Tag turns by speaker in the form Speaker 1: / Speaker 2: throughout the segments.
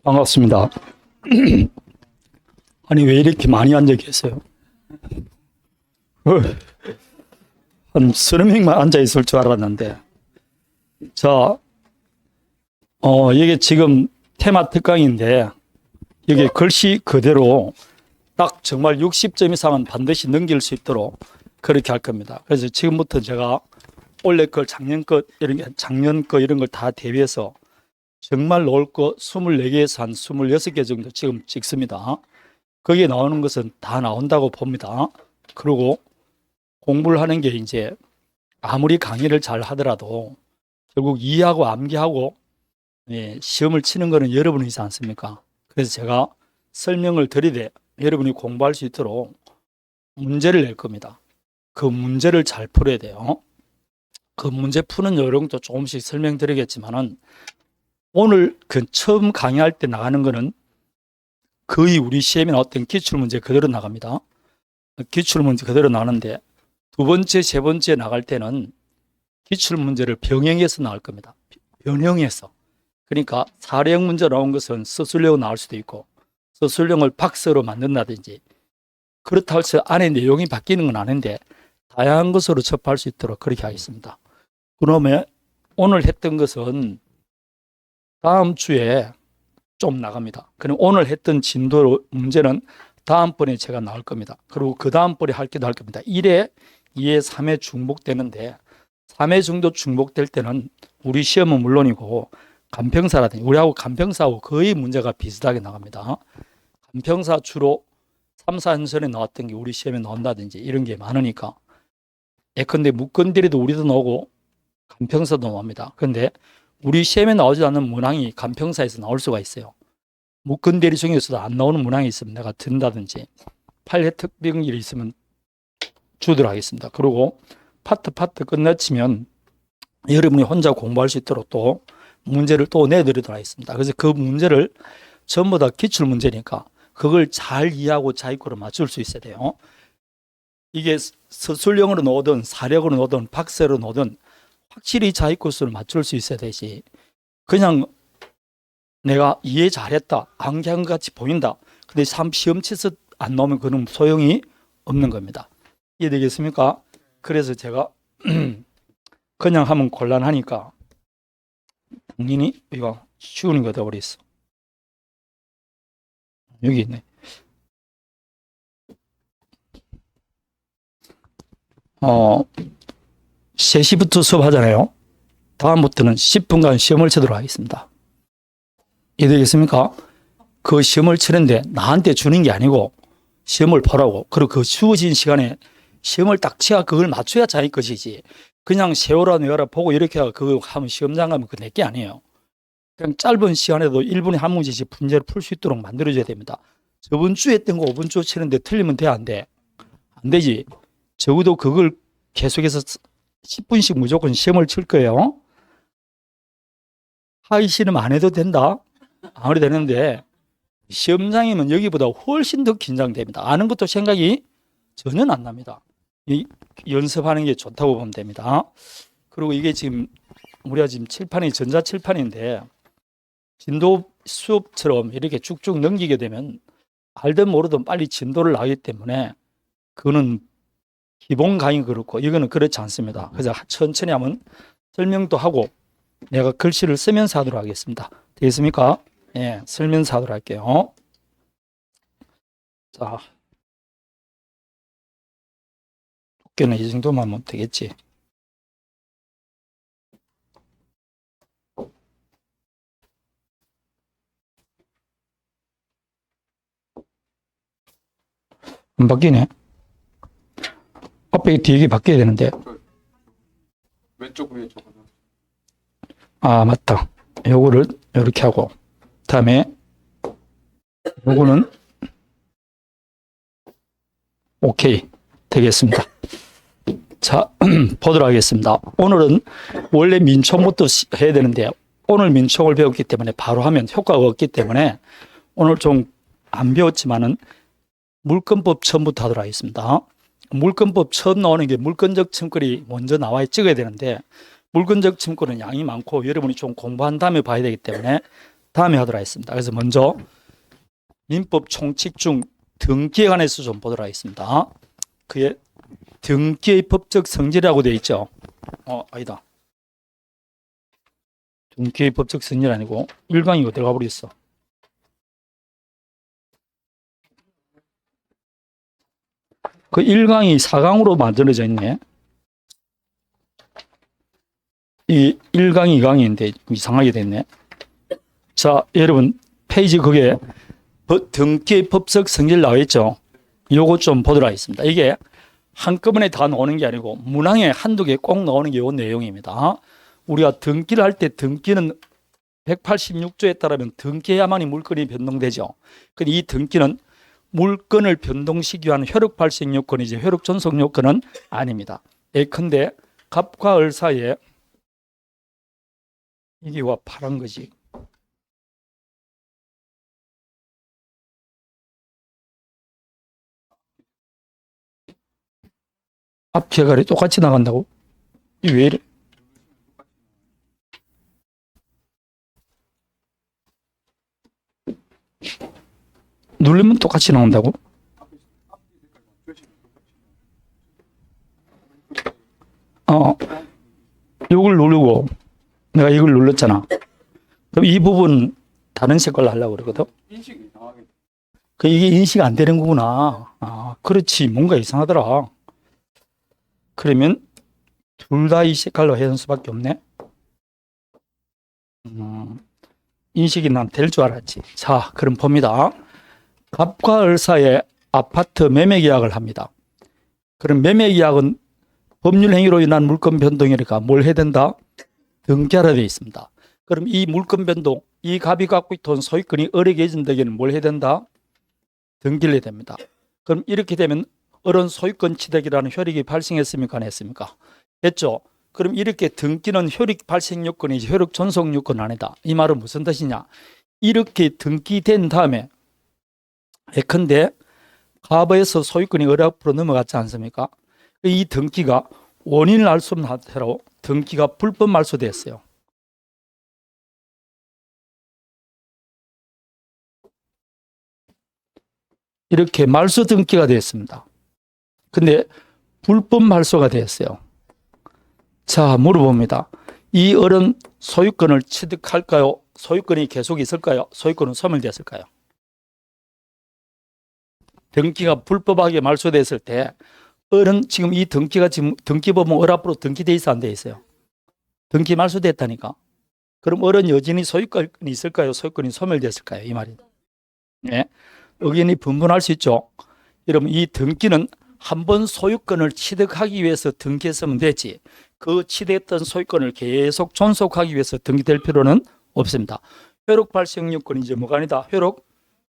Speaker 1: 반갑습니다. 아니, 왜 이렇게 많이 앉아 계세요? 한 30명만 앉아 있을 줄 알았는데. 자, 이게 지금 테마 특강인데, 여기 글씨 그대로 딱 정말 60점 이상은 반드시 넘길 수 있도록 그렇게 할 겁니다. 그래서 지금부터 제가 올해 걸, 작년 거 이런 걸 다 대비해서 정말 놓을 거 24개에서 한 26개 정도 지금 찍습니다. 거기에 나오는 것은 다 나온다고 봅니다. 그리고 공부를 하는 게 이제 아무리 강의를 잘 하더라도 결국 이해하고 암기하고 시험을 치는 거는 여러분이지 않습니까? 그래서 제가 설명을 드리되 여러분이 공부할 수 있도록 문제를 낼 겁니다. 그 문제를 잘 풀어야 돼요. 그 문제 푸는 요령도 조금씩 설명드리겠지만은 오늘 그 처음 강의할 때 나가는 거는 거의 우리 시험에 나왔던 기출문제 그대로 나갑니다. 기출문제 그대로 나가는데 두 번째, 세 번째 나갈 때는 기출문제를 병행해서 나올 겁니다. 변형해서. 그러니까 사례형 문제 나온 것은 서술형 나올 수도 있고 서술형을 박스로 만든다든지 그렇다고 해서 안에 내용이 바뀌는 건 아닌데 다양한 것으로 접할 수 있도록 그렇게 하겠습니다. 그러면 오늘 했던 것은 다음 주에 좀 나갑니다. 그럼 오늘 했던 진도 문제는 다음번에 제가 나올 겁니다. 그리고 그 다음번에 할 게 나올 겁니다. 1회, 2회, 3회 중복되는데 3회 정도 중복될 때는 우리 시험은 물론이고 간평사라든지 우리하고 간평사하고 거의 문제가 비슷하게 나갑니다. 간평사 주로 3, 4연선에 나왔던 게 우리 시험에 나온다든지 이런 게 많으니까 예컨대 묶은들이도 우리도 나오고 간평사도 나옵니다. 그런데 우리 시험에 나오지 않는 문항이 간평사에서 나올 수가 있어요. 묶은 대리 중에서도 안 나오는 문항이 있으면 내가 든다든지 판례 특별일이 있으면 주도록 하겠습니다. 그리고 파트 끝마치면 여러분이 혼자 공부할 수 있도록 또 문제를 또 내드리도록 하겠습니다. 그래서 그 문제를 전부 다 기출 문제니까 그걸 잘 이해하고 자기거로 맞출 수 있어야 돼요. 이게 서술형으로 나오든 사력으로 나오든 박스로 나오든 확실히 자기 코스를 맞출 수 있어야 되지. 그냥 내가 이해 잘했다, 암기한 것 같이 보인다. 근데 시험 치서 안 나오면 그는 소용이 없는 겁니다. 이해되겠습니까? 그래서 제가 그냥 하면 곤란하니까 당연히 이거 쉬운 거 되어버렸어. 여기 있네. 3시부터 수업하잖아요. 다음부터는 10분간 시험을 치도록 하겠습니다. 이해되겠습니까? 그 시험을 치는데 나한테 주는 게 아니고 시험을 보라고. 그리고 그 주어진 시간에 시험을 딱 치야 그걸 맞춰야 자기 것이지. 그냥 세워라 내워라 보고 이렇게 그거 하면 시험장 가면 그 내게 아니에요. 그냥 짧은 시간에도 1분에 한 문제씩 문제를 풀 수 있도록 만들어줘야 됩니다. 저번 주에 했던 거 5분 주 치는데 틀리면 돼, 안 돼? 안 되지. 적어도 그걸 계속해서 10분씩 무조건 시험을 칠 거예요. 하기 싫으면 안 해도 된다. 안 해도 되는데 시험장이면 여기보다 훨씬 더 긴장됩니다. 아는 것도 생각이 전혀 안 납니다. 연습하는 게 좋다고 보면 됩니다. 그리고 이게 지금 우리가 지금 칠판이 전자칠판인데 진도 수업처럼 이렇게 쭉쭉 넘기게 되면 알든 모르든 빨리 진도를 나기 때문에 그거는 기본 강의 그렇고 이거는 그렇지 않습니다. 그래서 천천히 하면 설명도 하고 내가 글씨를 쓰면서 하도록 하겠습니다. 되겠습니까? 예, 쓰면서 하도록 할게요. 자, 두께는 이 정도만 하면 되겠지. 안 바뀌네. 앞에 뒤에 바뀌어야 되는데.
Speaker 2: 왼쪽 위에 저거.
Speaker 1: 아, 맞다. 요거를 이렇게 하고 다음에 요거는 오케이 되겠습니다. 자, 보도록 하겠습니다. 오늘은 원래 민총부터 해야 되는데 오늘 민총을 배웠기 때문에 바로 하면 효과가 없기 때문에 오늘 좀 안 배웠지만은 물권법 처음부터 하도록 하겠습니다. 물권법 처음 나오는 게 물권적 첨권이 먼저 나와 찍어야 되는데 물권적 첨권은 양이 많고 여러분이 좀 공부한 다음에 봐야 되기 때문에 다음에 하도록 하겠습니다. 그래서 먼저 민법 총칙 중 등기에 관해서 좀 보도록 하겠습니다. 그의 등기의 법적 성질이라고 되어 있죠. 아니다. 등기의 법적 성질 아니고 1강이고 들어가 버렸어. 그 1강이 4강으로 만들어져 있네. 이 1강, 2강인데 이상하게 됐네. 자, 여러분 페이지 그게 등기의 법적 성질 나와 있죠. 요거 좀 보도록 하겠습니다. 이게 한꺼번에 다 나오는 게 아니고 문항에 한두 개 꼭 나오는 게 요 내용입니다. 우리가 등기를 할 때 등기는 186조에 따르면 등기해야만이 물건이 변동되죠. 근데 이 등기는 물건을 변동시키기 위한 효력 발생 요건이지 효력 존속 요건은 아닙니다. 예컨대 갑과 을 사이에 이게 와 파란 거지. 앞뒤가 똑같이 나간다고? 이게 왜 이래? 누르면 똑같이 나온다고? 이걸 누르고 내가 이걸 눌렀잖아. 그럼 이 부분 다른 색깔로 하려고 그러거든.
Speaker 2: 인식이 이상하게.
Speaker 1: 이게 인식 안 되는 거구나. 그렇지. 뭔가 이상하더라. 그러면 둘 다 이 색깔로 해야 하는 수밖에 없네. 인식이 난 될 줄 알았지. 자, 그럼 봅니다. 갑과 을 사이에 아파트 매매 계약을 합니다. 그럼 매매 계약은 법률 행위로 인한 물건 변동이니까 뭘 해야 된다? 등기하라 되어 있습니다. 그럼 이 물건 변동, 이 갑이 갖고 있던 소유권이 을에게 이전되기는 뭘 해야 된다? 등기를 해야 됩니다. 그럼 이렇게 되면 을은 소유권 취득이라는 효력이 발생했습니까? 안 했습니까? 했죠. 그럼 이렇게 등기는 효력 발생 요건이지 효력 존속 요건은 아니다. 이 말은 무슨 뜻이냐? 이렇게 등기된 다음에 예컨대 갑에서 소유권이 을 앞으로 넘어갔지 않습니까? 이 등기가 원인을 알 수 없는 상태로 등기가 불법 말소됐어요. 이렇게 말소 등기가 됐습니다. 근데 불법 말소가 됐어요. 자, 물어봅니다. 이 을은 소유권을 취득할까요? 소유권이 계속 있을까요? 소유권은 소멸됐을까요? 등기가 불법하게 말소됐을 때 을은 지금 이 등기가 지금 등기법은 을 앞으로 등기돼 있어 안 돼 있어요? 등기 말소됐다니까. 그럼 을은 여전히 소유권이 있을까요? 소유권이 소멸됐을까요? 이 말이. 네. 의견이 분분할 수 있죠. 여러분 이 등기는 한번 소유권을 취득하기 위해서 등기했으면 되지 그 취득했던 소유권을 계속 존속하기 위해서 등기될 필요는 없습니다. 효력 발생 요건이 이제 뭐가 아니다. 효력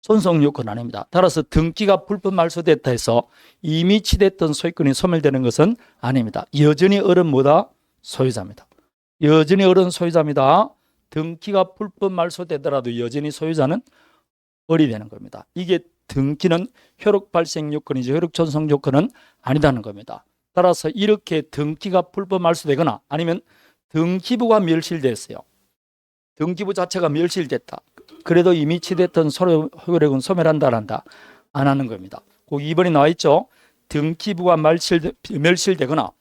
Speaker 1: 존속 요건 아닙니다. 따라서 등기가 불법 말소됐다 해서 이미 취득했던 소유권이 소멸되는 것은 아닙니다. 여전히 을은 뭐다? 소유자입니다. 여전히 을은 소유자입니다. 등기가 불법 말소되더라도 여전히 소유자는 을이 되는 겁니다. 이게 등기는 효력 발생 요건이지 효력 존속 요건은 아니다는 겁니다. 따라서 이렇게 등기가 불법 말소되거나 아니면 등기부가 멸실됐어요. 등기부 자체가 멸실됐다. 그래도 이미 취득했던 효력은 소멸한다 안 한다? 안 하는 겁니다. 그 2번이 나와 있죠. 등기부가 멸실되거나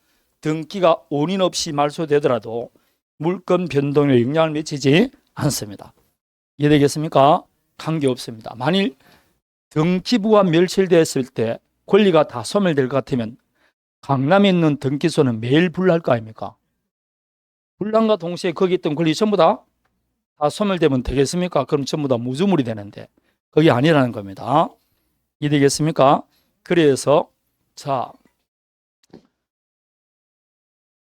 Speaker 1: 등기가 원인 없이 말소되더라도 물건 변동에 영향을 미치지 않습니다. 이해되겠습니까? 관계없습니다. 만일 등기부가 멸실됐을 때 권리가 다 소멸될 것 같으면 강남에 있는 등기소는 매일 불날 거 아닙니까? 불난과 동시에 거기 있던 권리 전부 다 소멸되면 되겠습니까? 그럼 전부 다 무주물이 되는데 그게 아니라는 겁니다. 이해되겠습니까? 그래서 자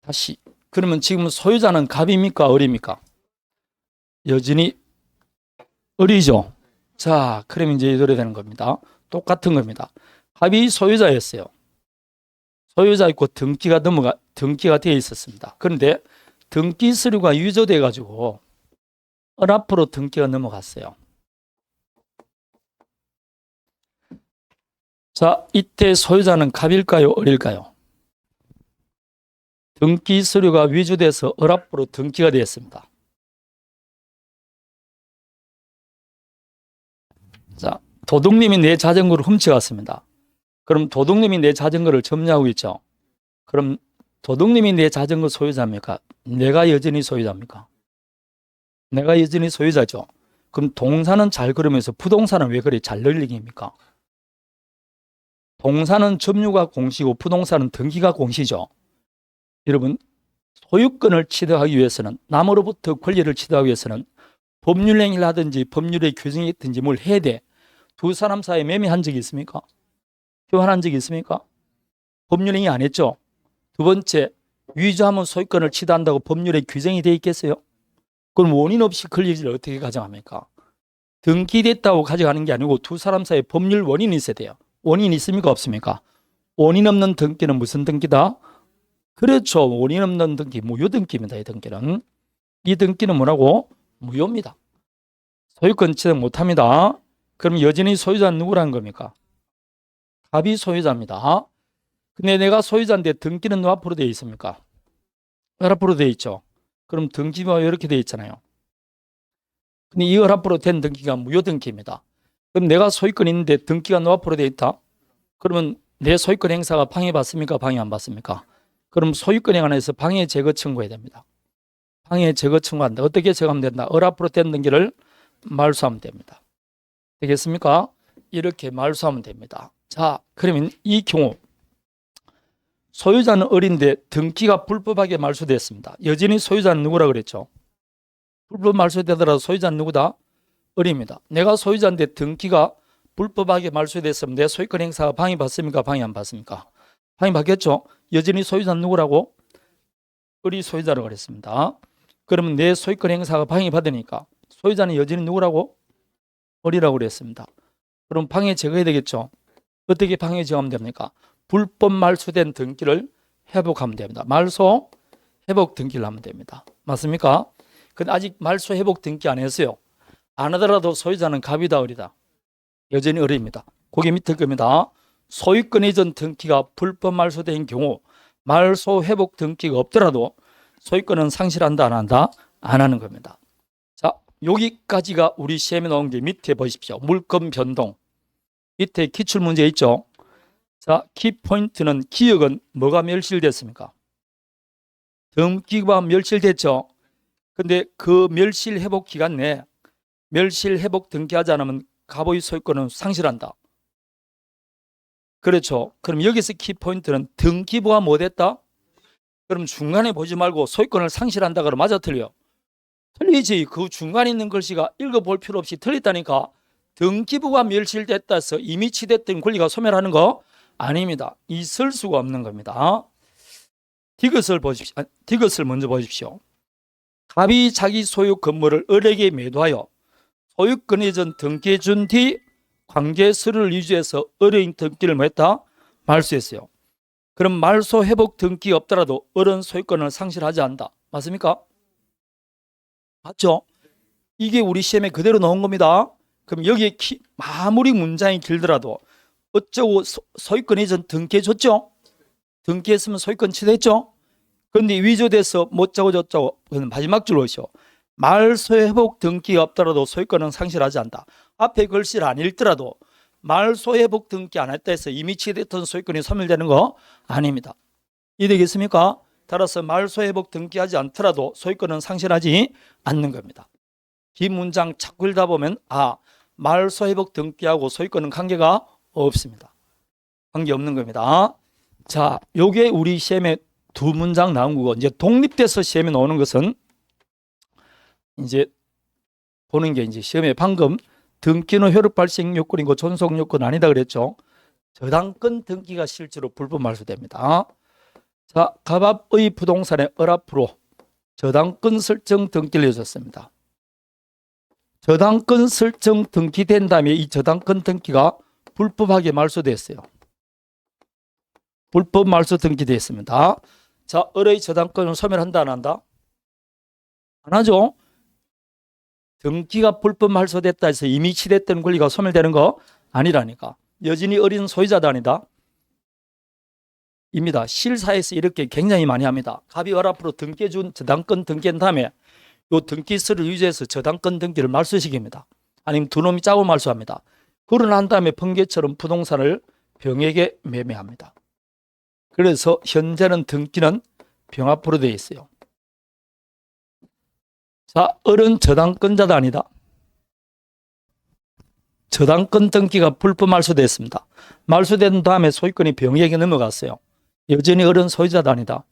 Speaker 1: 다시 그러면 지금 소유자는 갑입니까? 을입니까? 여전히 을이죠. 자, 그러면 이제 이래 되는 겁니다. 똑같은 겁니다. 갑이 소유자였어요. 소유자 있고 등기가 되어 있었습니다. 그런데 등기 서류가 위조돼 가지고 을 앞으로 등기가 넘어갔어요. 자, 이때 소유자는 갑일까요? 을일까요? 등기 서류가 위조돼서 을 앞으로 등기가 되었습니다. 자, 도둑님이 내 자전거를 훔쳐갔습니다. 그럼 도둑님이 내 자전거를 점유하고 있죠. 그럼 도둑님이 내 자전거 소유자입니까? 내가 여전히 소유자입니까? 내가 여전히 소유자죠. 그럼 동사는 잘 그러면서 부동산은 왜 그리 잘 늘리기입니까? 동사는 점유가 공시고 부동산은 등기가 공시죠. 여러분, 소유권을 취득하기 위해서는, 남으로부터 권리를 취득하기 위해서는 법률 행위를 하든지 법률의 규정이 있든지 뭘 해야 돼. 두 사람 사이에 매매한 적이 있습니까? 교환한 적이 있습니까? 법률 행위 안 했죠. 두 번째, 위조하면 소유권을 취득한다고 법률에 규정이 돼 있겠어요? 그럼 원인 없이 권리를 어떻게 가져갑니까? 등기됐다고 가져가는 게 아니고 두 사람 사이에 법률 원인이 있어야 돼요. 원인이 있습니까? 없습니까? 원인 없는 등기는 무슨 등기다? 그렇죠. 원인 없는 등기, 무효 등기입니다. 이 등기는. 이 등기는 뭐라고? 무효입니다. 소유권 취득 못합니다. 그럼 여전히 소유자는 누구라는 겁니까? 갑이 소유자입니다. 근데 내가 소유자인데 등기는 누 앞으로 되어 있습니까? 앞으로 되어 있죠. 그럼 등기가 이렇게 되어 있잖아요. 근데 이 앞으로 된 등기가 무효 등기입니다. 그럼 내가 소유권이 있는데 등기가 누 앞으로 되어 있다? 그러면 내 소유권 행사가 방해받습니까? 방해 안 받습니까? 그럼 소유권에 관해서 방해 제거 청구해야 됩니다. 방해 제거 청구한다. 어떻게 제거하면 된다? 앞으로 된 등기를 말소하면 됩니다. 되겠습니까? 이렇게 말소하면 됩니다. 자, 그러면 이 경우 소유자는 어린데 등기가 불법하게 말소됐습니다. 여전히 소유자는 누구라 그랬죠? 불법 말소되더라도 소유자는 누구다? 어립니다. 내가 소유자인데 등기가 불법하게 말소됐으면 내 소유권 행사가 방해받습니까? 방해 안 받습니까? 방해받겠죠? 여전히 소유자는 누구라고? 어리 소유자라고 그랬습니다. 그러면 내 소유권 행사가 방해받으니까 소유자는 여전히 누구라고? 어리라고 그랬습니다. 그럼 방해 제거해야 되겠죠? 어떻게 방해 제거하면 됩니까? 불법 말소된 등기를 회복하면 됩니다. 말소 회복 등기를 하면 됩니다. 맞습니까? 근데 아직 말소 회복 등기 안 했어요. 안 하더라도 소유자는 갑이다 어리다? 여전히 어리입니다. 거기 밑에 겁니다. 소유권 이전 등기가 불법 말소된 경우 말소 회복 등기가 없더라도 소유권은 상실한다 안 한다? 안 하는 겁니다. 자, 여기까지가 우리 시험에 나온 게 밑에 보십시오. 물권 변동. 밑에 기출문제 있죠? 자, 키포인트는 기억은 뭐가 멸실됐습니까? 등기가 멸실됐죠? 근데 그 멸실 회복 기간 내에 멸실 회복 등기하지 않으면 갑의 소유권은 상실한다. 그렇죠. 그럼 여기서 키포인트는 등기부가 뭐 됐다? 그럼 중간에 보지 말고 소유권을 상실한다 그러면 맞아 틀려? 틀리지. 그 중간에 있는 글씨가 읽어볼 필요 없이 틀렸다니까. 등기부가 멸실됐다 해서 이미 취됐던 권리가 소멸하는 거 아닙니다. 있을 수가 없는 겁니다. 디귿을 보십시오. 디귿을 먼저 보십시오. 갑이 자기 소유 건물을 을에게 매도하여 소유권 이전 등기해 준 뒤 관계서를 유지해서 을의 등기를 뭐 했다? 말소했어요. 그럼 말소 회복 등기 없더라도 을은 소유권을 상실하지 않는다. 맞습니까? 맞죠? 이게 우리 시험에 그대로 나온 겁니다. 그럼 여기에 아무리 문장이 길더라도 어쩌고 소유권 이전 등기해 줬죠? 등기했으면 소유권 취득했죠? 그런데 위조돼서 못자고 저쩌고 마지막 줄 오시오. 말소 회복 등기가 없더라도 소유권은 상실하지 않는다. 앞에 글씨를 안 읽더라도 말소 회복 등기 안 했다 해서 이미 취득했던 소유권이 소멸되는 거 아닙니다. 이해되겠습니까? 따라서 말소 회복 등기하지 않더라도 소유권은 상실하지 않는 겁니다. 이 문장 자꾸 읽다 보면 말소 회복 등기하고 소유권은 관계가 없습니다. 관계 없는 겁니다. 자, 요게 우리 시험에 두 문장 나온 거고, 이제 독립돼서 시험에 나오는 것은 이제 보는 게 이제 시험에 방금 등기는 효력 발생 요건이고 존속 요건 아니다 그랬죠. 저당권 등기가 실제로 불법 말소됩니다. 자, 갑의 부동산의 앞으로 저당권 설정 등기를 해줬습니다. 저당권 설정 등기된 다음에 이 저당권 등기가 불법하게 말소됐어요. 불법 말소 등기됐습니다. 자, 을의 저당권을 소멸한다 안 한다? 안 하죠. 등기가 불법 말소됐다 해서 이미 취됐던 권리가 소멸되는 거 아니라니까. 여전히 어린 소유자도 아니다. 입니다. 실사에서 이렇게 굉장히 많이 합니다. 갑이 을 앞으로 등기해준 저당권 등기한 다음에 요 등기서를 유지해서 저당권 등기를 말소시킵니다. 아니면 두 놈이 짜고 말소합니다. 그러고 난 다음에 번개처럼 부동산을 병에게 매매합니다. 그래서 현재는 등기는 병 앞으로 되어 있어요. 자, 을은 저당권자다 아니다. 저당권 등기가 불법 말소됐습니다. 말소된 다음에 소유권이 병에게 넘어갔어요. 여전히 을은 소유자다 아니다.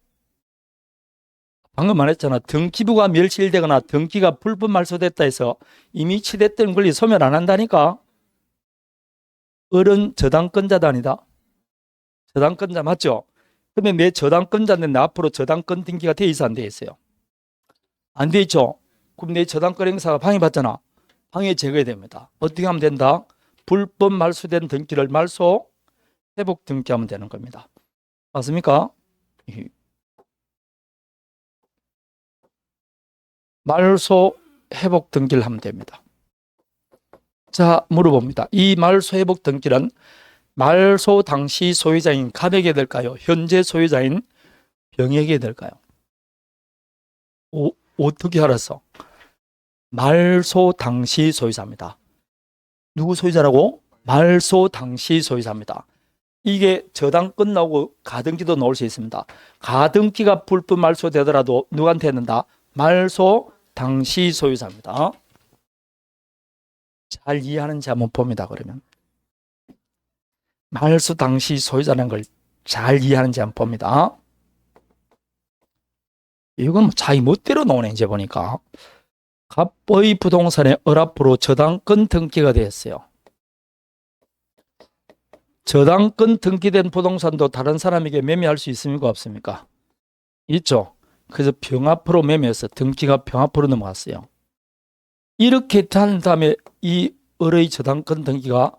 Speaker 1: 방금 말했잖아. 등기부가 멸실되거나 등기가 불법 말소됐다 해서 이미 취득된 권리 소멸 안 한다니까. 을은 저당권자다 아니다. 저당권자 맞죠? 그러면 내 저당권자인데 내 앞으로 저당권 등기가 돼 있어 안 돼 있어요? 안 돼 있죠? 그럼 내 저당권 행사가 방해받잖아. 방해 제거해야 됩니다. 어떻게 하면 된다? 불법 말소된 등기를 말소 회복 등기하면 되는 겁니다. 맞습니까? 말소 회복 등기를 하면 됩니다. 자, 물어봅니다. 이 말소 회복 등기는 말소 당시 소유자인 갑에게 될까요? 현재 소유자인 병에게 될까요? 어떻게 알았어? 말소 당시 소유자입니다. 누구 소유자라고? 말소 당시 소유자입니다. 이게 저당권 나오고 가등기도 나올 수 있습니다. 가등기가 불법 말소되더라도 누구한테 했는다? 말소 당시 소유자입니다. 잘 이해하는지 한번 봅니다. 그러면 말소 당시 소유자라는 걸 잘 이해하는지 한번 봅니다. 이건 뭐 자기 멋대로 나오네. 이제 보니까 갑의 부동산의 을 앞으로 저당권 등기가 되었어요. 저당권 등기된 부동산도 다른 사람에게 매매할 수 있습니까? 없습니까? 있죠. 그래서 병 앞으로 매매해서 등기가 병 앞으로 넘어갔어요. 이렇게 한 다음에 이 을의 저당권 등기가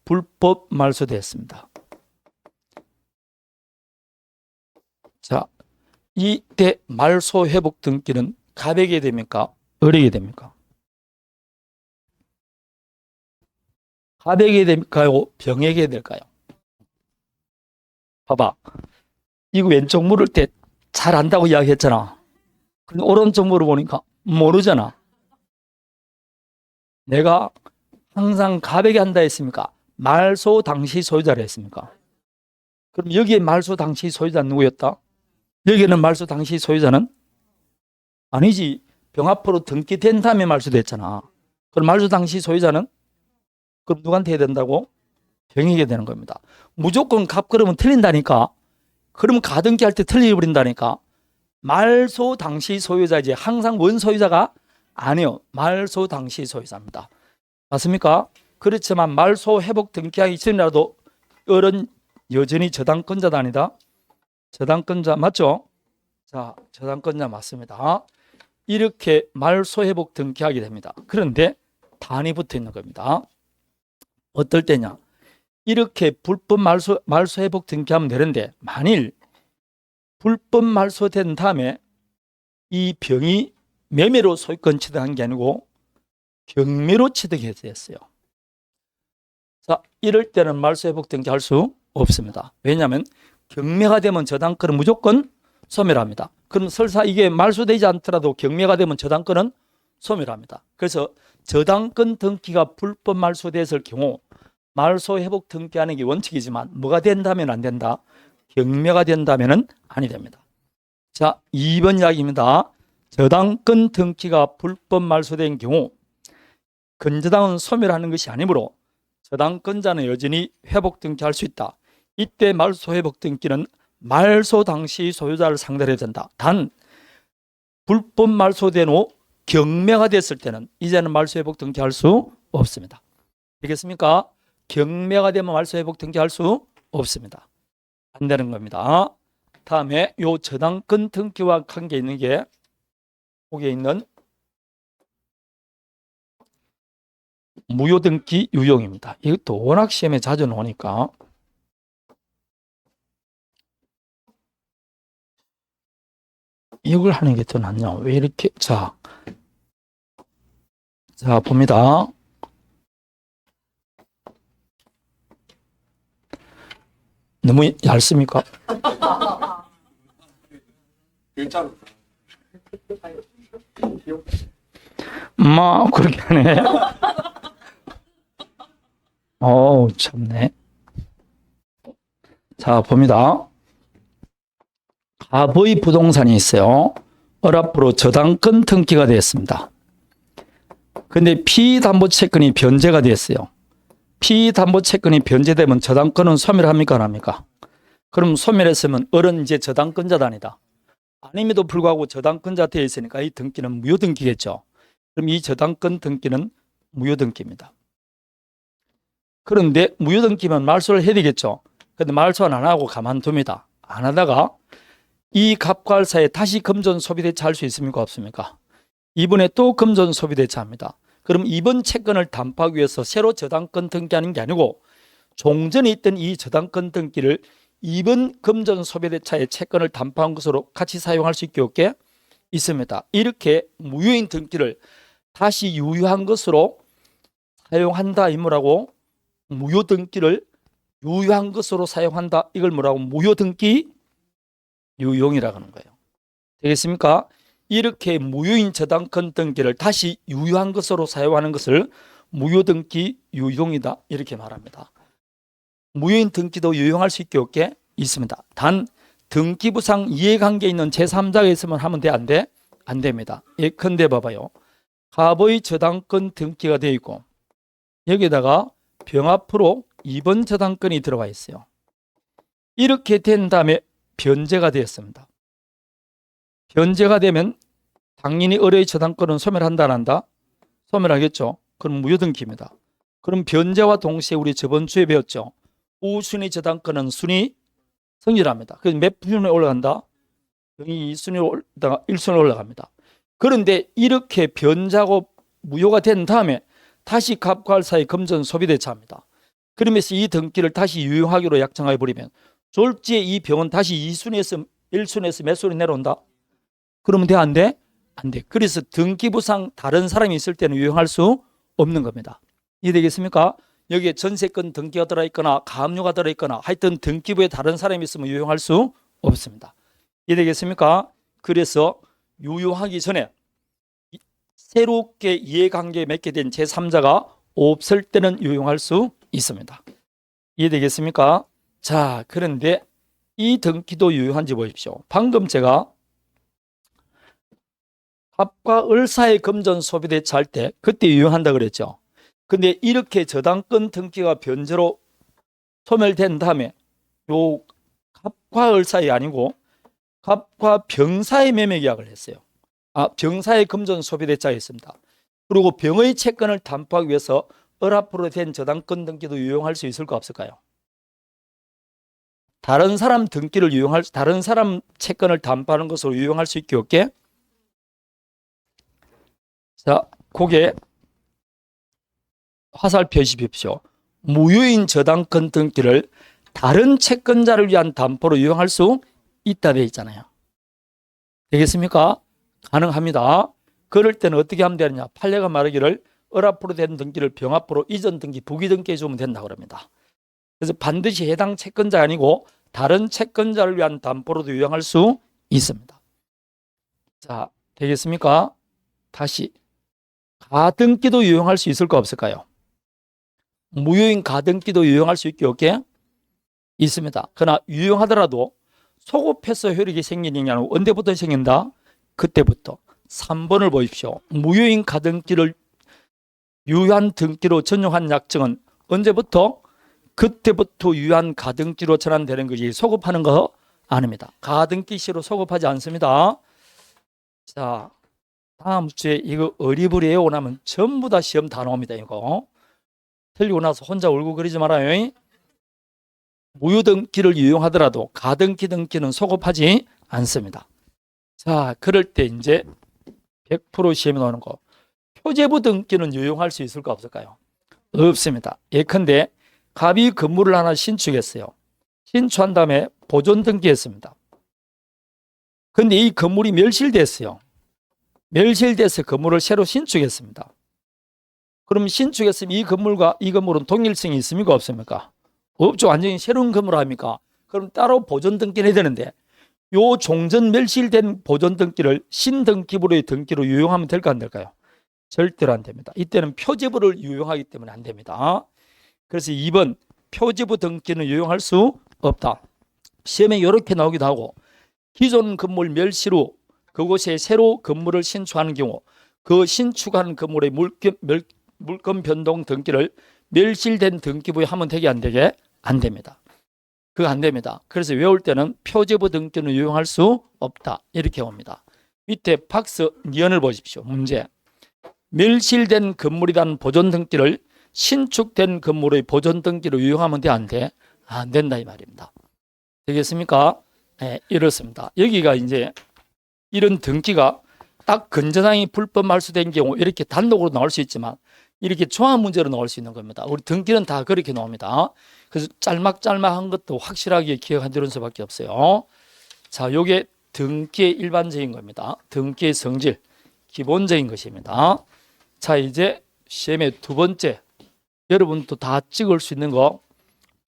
Speaker 1: 불법 말소됐습니다. 자, 이때 말소 회복 등기는 갑에게 됩니까? 을에게 됩니까? 갑에게 될까요? 병에게 될까요? 봐봐. 이거 왼쪽 물을 때 잘 안다고 이야기했잖아. 근데 오른쪽 물어보니까 모르잖아. 내가 항상 갑에게 한다 했습니까? 말소 당시 소유자를 했습니까? 그럼 여기에 말소 당시 소유자는 누구였다? 여기는 말소 당시 소유자는? 아니지. 병 앞으로 등기된 다음에 말소됐잖아. 그럼 말소 당시 소유자는? 그럼 누구한테 해야 된다고? 병에게 되는 겁니다. 무조건 갑 그러면 틀린다니까. 그러면 가등기 할 때 틀려버린다니까. 말소 당시 소유자이지 항상 원 소유자가 아니요. 말소 당시 소유자입니다. 맞습니까? 그렇지만 말소 회복 등기하기 전이라도 을은 여전히 저당권자다 아니다. 저당권자 맞죠? 자, 저당권자 맞습니다. 이렇게 말소 회복 등기하게 됩니다. 그런데 단이 붙어 있는 겁니다. 어떨 때냐? 이렇게 불법 말소 회복 등기하면 되는데 만일 불법 말소된 다음에 이 병이 매매로 소유권 취득한 게 아니고 경매로 취득했어요. 자, 이럴 때는 말소 회복 등기할 수 없습니다. 왜냐하면 경매가 되면 저당권은 무조건 소멸합니다. 그럼 설사 이게 말소되지 않더라도 경매가 되면 저당권은 소멸합니다. 그래서 저당권 등기가 불법 말소됐을 경우 말소 회복 등기하는 게 원칙이지만 뭐가 된다면 안 된다? 경매가 된다면 아니 됩니다. 자, 2번 이야기입니다. 저당권 등기가 불법 말소된 경우 근저당은 소멸하는 것이 아니므로 저당권자는 여전히 회복 등기할 수 있다. 이때 말소 회복 등기는 말소 당시 소유자를 상대로 해야 된다. 단 불법 말소된 후 경매가 됐을 때는 이제는 말소 회복 등기할 수 없습니다. 되겠습니까? 경매가 되면 말소 회복 등기할 수 없습니다. 안 되는 겁니다. 다음에 요 저당권 등기와 관계 있는 게 거기에 있는 무효등기 유용입니다. 이것도 워낙 시험에 자주 나오니까 이걸 하는 게 더 낫냐? 왜 이렇게 자 봅니다. 너무 얇습니까?
Speaker 2: 일자로.
Speaker 1: 그렇게 하네. 참네. 자, 봅니다. 갑의 부동산이 있어요. 을앞으로 저당권 등기가 되었습니다. 근데 피담보채권이 변제가 됐어요. 피담보채권이 변제되면 저당권은 소멸합니까, 안 합니까? 그럼 소멸했으면 을은 이제 저당권자다 아니다. 아님에도 불구하고 저당권자 되어 있으니까 이 등기는 무효등기겠죠. 그럼 이 저당권 등기는 무효등기입니다. 그런데 무효등기면 말소를 해야 되겠죠. 근데 말소는 안 하고 가만둡니다. 안 하다가 이 갑과 을 사이에 다시 금전 소비대차 할 수 있습니까, 없습니까? 이번에 또 금전 소비대차 합니다. 그럼 이번 채권을 담보하기 위해서 새로 저당권 등기하는 게 아니고 종전에 있던 이 저당권 등기를 이번 금전 소비대차의 채권을 담보한 것으로 같이 사용할 수 있게 없게 있습니다. 이렇게 무효인 등기를 다시 유효한 것으로 사용한다, 이 뭐라고? 무효 등기를 유효한 것으로 사용한다. 이걸 뭐라고? 무효 등기 유용이라고 하는 거예요. 되겠습니까? 이렇게 무효인 저당권 등기를 다시 유효한 것으로 사용하는 것을 무효 등기 유용이다, 이렇게 말합니다. 무효인 등기도 유용할 수 있게 없게 있습니다. 단 등기부상 이해관계 있는 제3자가 있으면 하면 돼, 안 돼? 안 됩니다. 예컨대 봐봐요. 갑의 저당권 등기가 되어 있고 여기다가 병합으로 2번 저당권이 들어와 있어요. 이렇게 된 다음에 변제가 되었습니다. 변제가 되면 당연히 을의 저당권은 소멸한다, 안 한다? 소멸하겠죠. 그럼 무효등기입니다. 그럼 변제와 동시에 우리 저번 주에 배웠죠. 우순위 저당권은 순위 성질합니다. 그래서 몇 순위에 올라간다? 2순위에 올라다가 1순위에 올라갑니다. 그런데 이렇게 변제하고 무효가 된 다음에 다시 갑과 을 사이 금전 소비대차입니다. 그러면서 이 등기를 다시 유용하기로 약정해 버리면 졸지에 이 병은 다시 2순위에서 1순위에서 몇 순위 내려온다? 그러면 돼, 안 돼? 안 돼. 그래서 등기부상 다른 사람이 있을 때는 유용할 수 없는 겁니다. 이해되겠습니까? 여기에 전세권 등기가 들어있거나 가압류가 들어있거나 하여튼 등기부에 다른 사람이 있으면 유용할 수 없습니다. 이해되겠습니까? 그래서 유용하기 전에 새롭게 이해관계 맺게 된 제3자가 없을 때는 유용할 수 있습니다. 이해되겠습니까? 자, 그런데 이 등기도 유용한지 보십시오. 방금 제가 갑과 을 사이 금전 소비대차 할 때 그때 유용한다 그랬죠. 근데 이렇게 저당권 등기가 변제로 소멸된 다음에 요 갑과 을 사이 아니고 갑과 병 사이 매매 계약을 했어요. 병 사이 금전 소비대차가 있습니다. 그리고 병의 채권을 담보하기 위해서 을 앞으로 된 저당권 등기도 유용할 수 있을까 없을까요? 다른 사람 등기를 다른 사람 채권을 담보하는 것으로 유용할 수 있게 없게? 자, 그게 화살표 십시오. 무효인 저당권 등기를 다른 채권자를 위한 담보로 유용할 수 있다 되어 있잖아요. 되겠습니까? 가능합니다. 그럴 때는 어떻게 하면 되느냐? 판례가 말하기를 을 앞으로 된 등기를 병 앞으로 이전 등기, 부기 등기해 주면 된다고 합니다. 그래서 반드시 해당 채권자 아니고 다른 채권자를 위한 담보로도 유용할 수 있습니다. 자, 되겠습니까? 다시 가등기도 유용할 수 있을까 없을까요? 무효인 가등기도 유용할 수 있게 없게 있습니다. 그러나 유용하더라도 소급해서 효력이 생기느냐는 언제부터 생긴다? 그때부터. 3번을 보십시오. 무효인 가등기를 유효한 등기로 전용한 약정은 언제부터? 그때부터 유효한 가등기로 전환되는 것이 소급하는 거 아닙니다. 가등기 시로 소급하지 않습니다. 자, 다음 주에 이거 어리버리 외우고 나면 전부 다 시험 다 나옵니다. 이거 틀리고 나서 혼자 울고 그러지 말아요. 무효등기를 유용하더라도 가등기 등기는 소급하지 않습니다. 자, 그럴 때 이제 100% 시험에 나오는 거, 표제부 등기는 유용할 수 있을까 없을까요? 없습니다. 예컨대 갑이 건물을 하나 신축했어요. 신축한 다음에 보존 등기했습니다. 근데 이 건물이 멸실됐어요. 멸실돼서 건물을 새로 신축했습니다. 그럼 신축했으면 이 건물과 이 건물은 동일성이 있습니까 없습니까? 없죠. 완전히 새로운 건물 아닙니까? 그럼 따로 보존 등기를 해야 되는데 요 종전 멸실된 보존 등기를 신등기부로의 등기로 유용하면 될까 안 될까요? 절대로 안 됩니다. 이때는 표제부를 유용하기 때문에 안 됩니다. 그래서 2번 표지부 등기는 유용할 수 없다. 시험에 이렇게 나오기도 하고 기존 건물 멸실 후 그곳에 새로 건물을 신축하는 경우 그 신축한 건물의 물건 변동 등기를 멸실된 등기부에 하면 되게 안 되게? 안 됩니다. 그거 안 됩니다. 그래서 외울 때는 표지부 등기는 유용할 수 없다. 이렇게 옵니다. 밑에 박스 니언을 보십시오. 문제. 멸실된 건물이란 보존 등기를 신축된 건물의 보존 등기로 유용하면 돼? 안 돼? 안 된다 이 말입니다. 되겠습니까? 네, 이렇습니다. 여기가 이제 이런 등기가 딱 건전항이 불법 말소된 경우 이렇게 단독으로 나올 수 있지만 이렇게 종합 문제로 나올 수 있는 겁니다. 우리 등기는 다 그렇게 나옵니다. 그래서 짤막짤막한 것도 확실하게 기억하는 수밖에 없어요. 자, 요게 등기의 일반적인 겁니다. 등기의 성질, 기본적인 것입니다. 자, 이제 시험의 두 번째, 여러분도 다 찍을 수 있는 거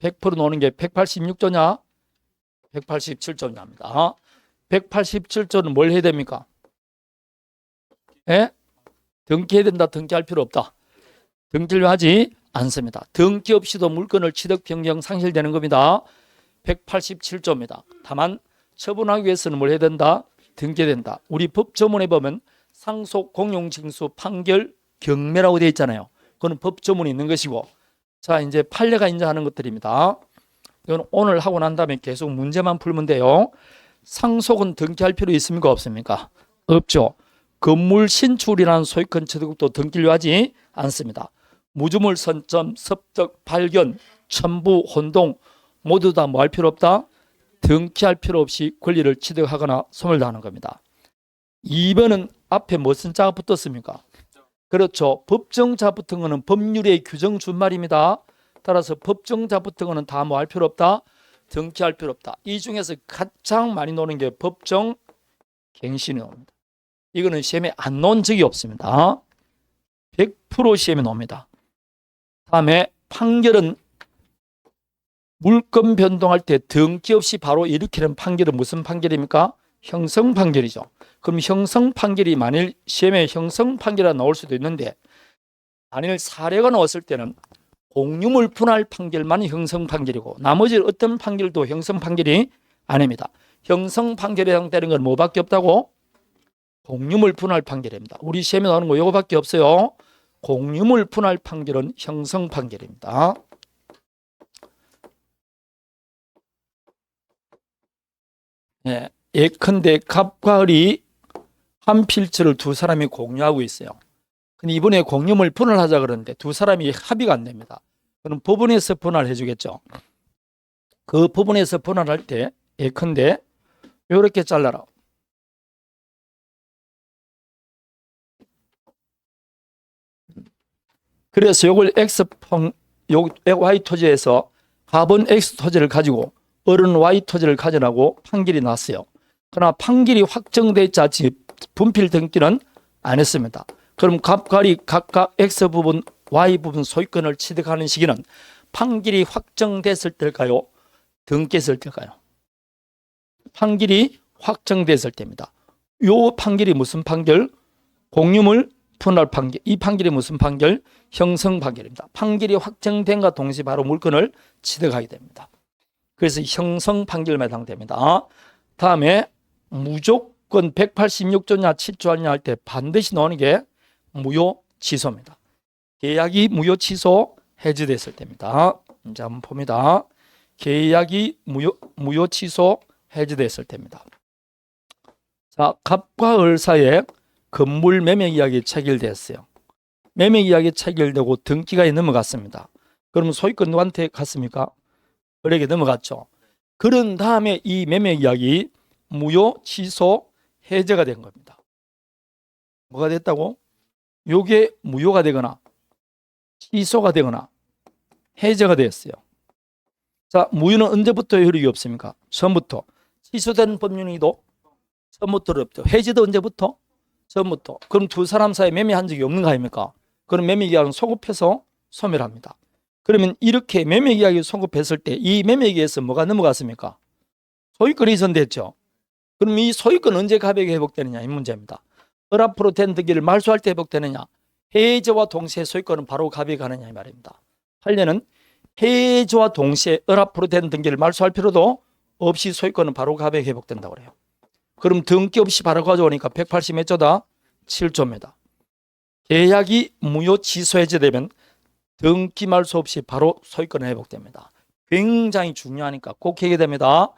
Speaker 1: 100% 나오는 게 186조냐 187조냐입니다. 187조는 뭘 해야 됩니까? 예? 등기해야 된다, 등기할 필요 없다. 등기를 하지 않습니다. 등기 없이도 물건을 취득, 변경, 상실되는 겁니다. 187조입니다. 다만 처분하기 위해서는 뭘 해야 된다? 등기해야 된다. 우리 법조문에 보면 상속, 공용징수, 판결, 경매라고 되어 있잖아요. 그건 법조문이 있는 것이고, 자, 이제 판례가 인정하는 것들입니다. 이건 오늘 하고 난 다음에 계속 문제만 풀면 돼요. 상속은 등기할 필요 있습니까? 없습니까? 없죠. 건물 신축이라는 소유권 취득도 등기를 하지 않습니다. 무주물 선점, 습득, 발견, 첨부, 혼동 모두 다 뭐 할 필요 없다? 등기할 필요 없이 권리를 취득하거나 소멸하는 겁니다. 2번은 앞에 무슨 자가 붙었습니까? 그렇죠. 법정자 붙은 거는 법률의 규정 준말입니다. 따라서 법정자 붙은 거는 다 뭐 할 필요 없다? 등기할 필요 없다. 이 중에서 가장 많이 노는 게 법정 갱신이 나옵니다. 이거는 시험에 안 나온 적이 없습니다. 100% 시험에 나옵니다. 다음에 판결은 물건 변동할 때 등기 없이 바로 일으키는 판결은 무슨 판결입니까? 형성 판결이죠. 그럼 형성 판결이 만일 시험에 형성 판결이 나올 수도 있는데 만일 사례가 나왔을 때는 공유물 분할 판결만 형성 판결이고 나머지 어떤 판결도 형성 판결이 아닙니다. 형성 판결에 해당되는 건 뭐밖에 없다고? 공유물 분할 판결입니다. 우리 시험에 나오는 거 이거밖에 없어요. 공유물 분할 판결은 형성 판결입니다. 네, 예컨대 갑과 을이 한 필지를 두 사람이 공유하고 있어요. 근데 이번에 공유물 분할하자 그러는데 두 사람이 합의가 안 됩니다. 그럼 법원에서 분할해 주겠죠. 그 법원에서 분할할 때 예컨대 이렇게 잘라라. 그래서 요걸 Y 토지에서 갑은 X 토지를 가지고 을은 Y 토지를 가져라고 판결이 났어요. 그러나 판결이 확정돼 있지 않지 분필 등기는 안 했습니다. 그럼 갑과 을이 각각 X 부분, Y 부분 소유권을 취득하는 시기는 판결이 확정됐을 때일까요? 등기했을 때일까요? 판결이 확정됐을 때입니다. 요 판결이 무슨 판결? 공유물 분할 판결. 이 판결이 무슨 판결? 형성 판결입니다. 판결이 확정된과 동시에 바로 물건을 취득하게 됩니다. 그래서 형성 판결만 해당됩니다. 다음에 무조건 186조냐 7조냐 할 때 반드시 나오는 게 무효 취소입니다. 계약이 무효 취소 해지됐을 때입니다. 이제 한번 봅니다. 계약이 무효 취소 해지됐을 때입니다. 자, 갑과 을 사이에 건물 매매 계약이 체결됐어요. 매매 계약이 체결되고 등기가 넘어갔습니다. 그러면 소유권 누구한테 갔습니까? 을에게 넘어갔죠. 그런 다음에 이 매매 계약이 무효 취소 해제가 된 겁니다. 뭐가 됐다고? 요게 무효가 되거나 취소가 되거나 해제가 되었어요. 자, 무효는 언제부터 효력이 없습니까? 처음부터. 취소된 법률행위도 처음부터 없죠. 해제도 언제부터? 처음부터. 그럼 두 사람 사이에 매매한 적이 없는 거 아닙니까? 그럼 매매 계약은 소급해서 소멸합니다. 그러면 이렇게 매매 계약이 소급했을 때 이 매매 계약에서 뭐가 넘어갔습니까? 소유권이 이전됐죠. 그럼 이 소유권 언제 가백이 회복되느냐 이 문제입니다. 을 앞으로 된 등기를 말소할 때 회복되느냐? 해제와 동시에 소유권은 바로 가백하느냐 이 말입니다. 판례는 해지와 동시에 은합으로 된 등기를 말소할 필요도 없이 소유권은 바로 가액 회복된다고 그래요. 그럼 등기 없이 바로 가져오니까 180 몇 조다? 7조입니다. 계약이 무효 취소 해지되면 등기 말소 없이 바로 소유권은 회복됩니다. 굉장히 중요하니까 꼭 기억해야 됩니다.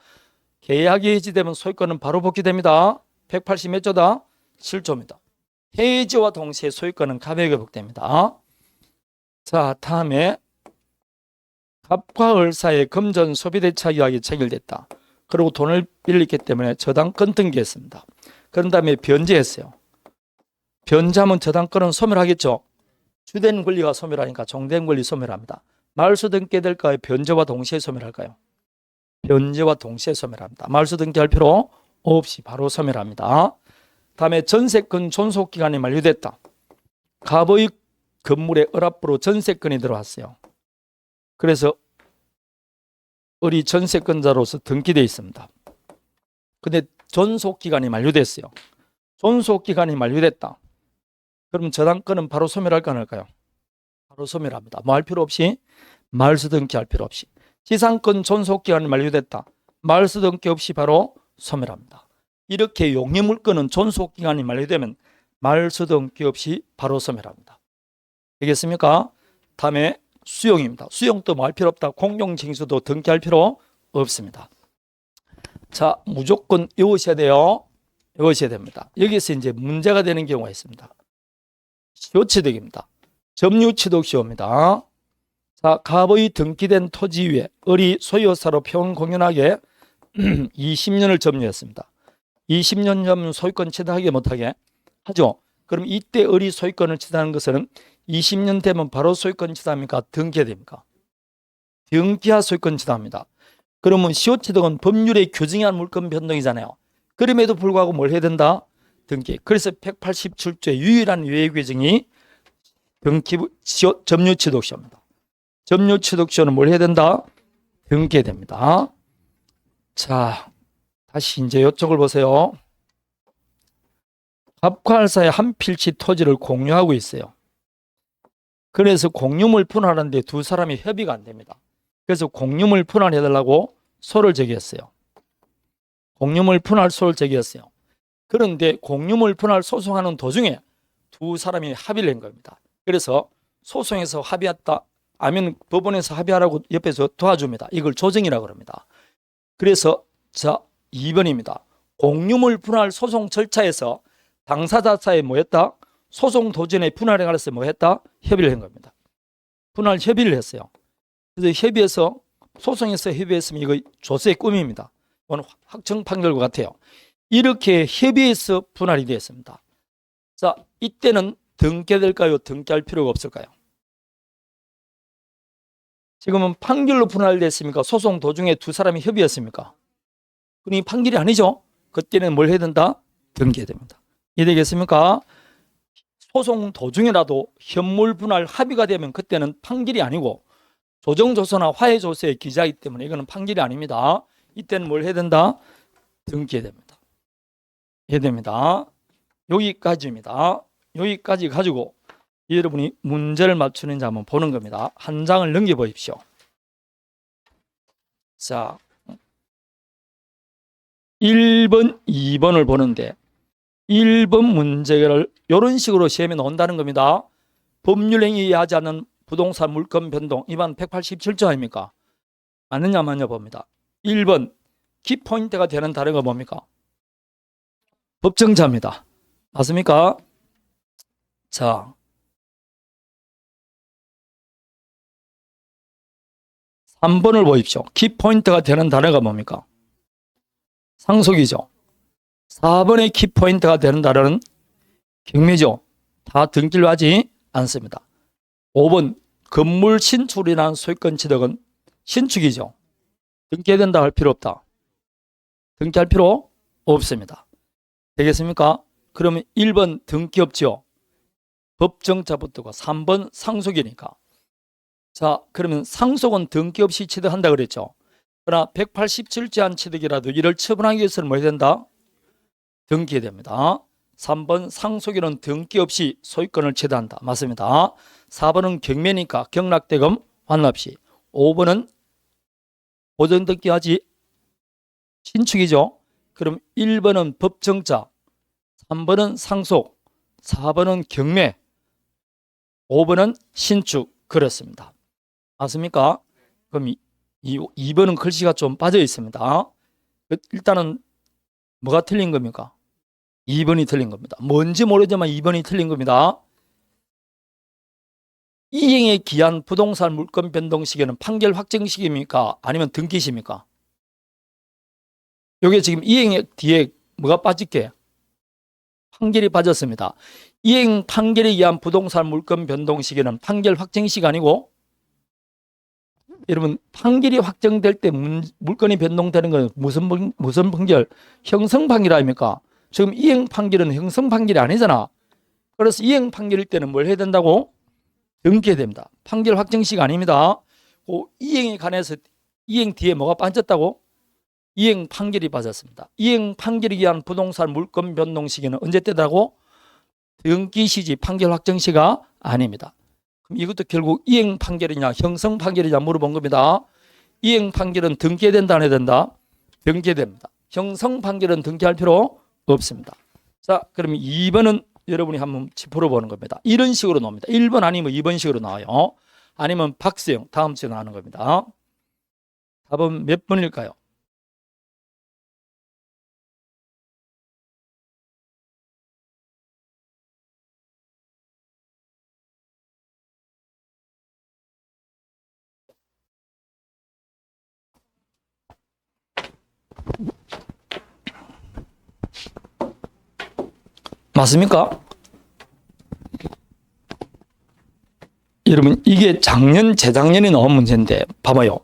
Speaker 1: 계약이 해지되면 소유권은 바로 복귀됩니다. 180 몇 조다? 7조입니다. 해지와 동시에 소유권은 가액 회복됩니다. 자, 다음에 갑과 을 사이에 금전 소비대차 계약이 체결됐다. 그리고 돈을 빌렸기 때문에 저당권 등기했습니다. 그런 다음에 변제했어요. 변제하면 저당권은 소멸하겠죠. 주된 권리가 소멸하니까 종된 권리 소멸합니다. 말소 등기될까요? 변제와 동시에 소멸할까요? 변제와 동시에 소멸합니다. 말소 등기할 필요 없이 바로 소멸합니다. 다음에 전세권 존속기간이 만료됐다. 갑의 건물의 을합부로 전세권이 들어왔어요. 그래서 을이 전세권자로서 등기되어 있습니다. 근데 존속기간이 만료됐어요. 존속기간이 만료됐다. 그럼 저당권은 바로 소멸할까 안 할까요? 바로 소멸합니다. 뭐 할 필요 없이 말소 등기할 필요 없이. 지상권 존속기간이 만료됐다. 말소 등기 없이 바로 소멸합니다. 이렇게 용의물권은 존속기간이 만료되면 말소 등기 없이 바로 소멸합니다. 되겠습니까? 다음에 수용입니다. 수용도 뭐 할 필요 없다. 공용징수도 등기할 필요 없습니다. 자, 무조건 외우셔야 돼요. 외우셔야 됩니다. 여기서 이제 문제가 되는 경우가 있습니다. 시효취득입니다. 점유취득시효입니다. 자, 갑의 등기된 토지 위에 을이 소유사로 표현 공연하게 20년을 점유했습니다. 20년 전 소유권 취득하게 못하게 하죠. 그럼 이때 을이 소유권을 취득하는 것은 20년 되면 바로 소유권 취득합니까? 등기해야 됩니까? 등기하 소유권 취득합니다. 그러면 시효취득은 법률에 규정한 물권 변동이잖아요. 그럼에도 불구하고 뭘 해야 된다? 등기. 그래서 187조의 유일한 예외 규정이 점유취득시효입니다. 점유취득시효는 뭘 해야 된다? 등기해야 됩니다. 자, 다시 이제 이쪽을 보세요. 갑과 을 사이에 한 필지 토지를 공유하고 있어요. 그래서 공유물 분할하는데 두 사람이 협의가 안 됩니다. 그래서 공유물 분할해달라고 소를 제기했어요. 공유물 분할 소를 제기했어요. 그런데 공유물 분할 소송하는 도중에 두 사람이 합의를 한 겁니다. 그래서 소송에서 합의했다 아니면 법원에서 합의하라고 옆에서 도와줍니다. 이걸 조정이라고 합니다. 그래서 자 2번입니다. 공유물 분할 소송 절차에서 당사자 사이에 뭐 했다? 소송 도전에 분할에 관해서 뭐 했다? 협의를 한 겁니다. 분할 협의를 했어요. 그래서 협의해서 소송에서 협의했으면 이거 조세의 꿈입니다. 이건 확정 판결과 같아요. 이렇게 협의해서 분할이 되었습니다. 자, 이때는 등기될까요? 등기할 필요가 없을까요? 지금은 판결로 분할됐습니까? 소송 도중에 두 사람이 협의했습니까? 그니 판결이 아니죠. 그때는 뭘 해야 된다? 등기해야 됩니다. 이해되겠습니까? 소송 도중이라도 현물 분할 합의가 되면 그때는 판결이 아니고 조정조서나 화해조서에 기재하기 때문에 이거는 판결이 아닙니다. 이때는 뭘 해야 된다? 등기해야 됩니다. 해야 됩니다. 여기까지입니다. 여기까지 가지고 여러분이 문제를 맞추는지 한번 보는 겁니다. 한 장을 넘겨보십시오. 자, 1번, 2번을 보는데 1번 문제를 이런 식으로 시험에 나온다는 겁니다. 법률행위 이해하지 않는 부동산 물권 변동 위반 187조 아닙니까? 맞느냐 마냐 봅니다. 1번 키포인트가 되는 단어가 뭡니까? 법정자입니다. 맞습니까? 자, 3번을 보십시오. 키포인트가 되는 단어가 뭡니까? 상속이죠. 4번의 키포인트가 되는 단어는 경매죠. 다 등기를 하지 않습니다. 5번 건물 신축이라는 소유권 취득은 신축이죠. 등기해야 된다 할 필요 없다. 등기할 필요 없습니다. 되겠습니까? 그러면 1번 등기 없죠. 법정자부터가 3번 상속이니까. 자, 그러면 상속은 등기 없이 취득한다 그랬죠. 그러나 187제한 취득이라도 이를 처분하기 위해서는 뭐 해야 된다? 등기해야 됩니다. 3번 상속인은 등기 없이 소유권을 취득한다. 맞습니다. 4번은 경매니까 경락대금 환납시. 5번은 보존등기하지 신축이죠. 그럼 1번은 법정자, 3번은 상속, 4번은 경매, 5번은 신축. 그렇습니다. 맞습니까? 그럼 2번은 글씨가 좀 빠져 있습니다. 일단은 뭐가 틀린 겁니까? 2번이 틀린 겁니다. 뭔지 모르지만 2번이 틀린 겁니다. 이행에 기한 부동산 물권 변동 시기는 판결 확정 시기입니까? 아니면 등기 시입니까? 여기 지금 이행에 뒤에 뭐가 빠질게? 판결이 빠졌습니다. 이행 판결에 의한 부동산 물권 변동 시기는 판결 확정 시기가 아니고, 여러분 판결이 확정될 때 물건이 변동되는 건 무슨 판결? 형성 판결 아닙니까? 지금 이행 판결은 형성 판결이 아니잖아. 그래서 이행 판결일 때는 뭘 해야 된다고? 등기해야 됩니다. 판결 확정 시기가 아닙니다. 그 이행에 관해서 이행 뒤에 뭐가 빠졌다고? 이행 판결이 빠졌습니다. 이행 판결에 의한 부동산 물권 변동 시기는 언제 때다고? 등기 시지 판결 확정 시가 아닙니다. 그럼 이것도 결국 이행 판결이냐 형성 판결이냐 물어본 겁니다. 이행 판결은 등기해야 된다 안 해야 된다? 등기해야 됩니다. 형성 판결은 등기할 필요 없습니다. 자, 그러면 2번은 여러분이 한번 풀어보는 겁니다. 이런 식으로 나옵니다. 1번 아니면 2번 식으로 나와요. 아니면 박스형 다음 주에 나오는 겁니다. 답은 몇 번일까요? 맞습니까? 여러분 이게 작년 재작년에 나온 문제인데 봐봐요.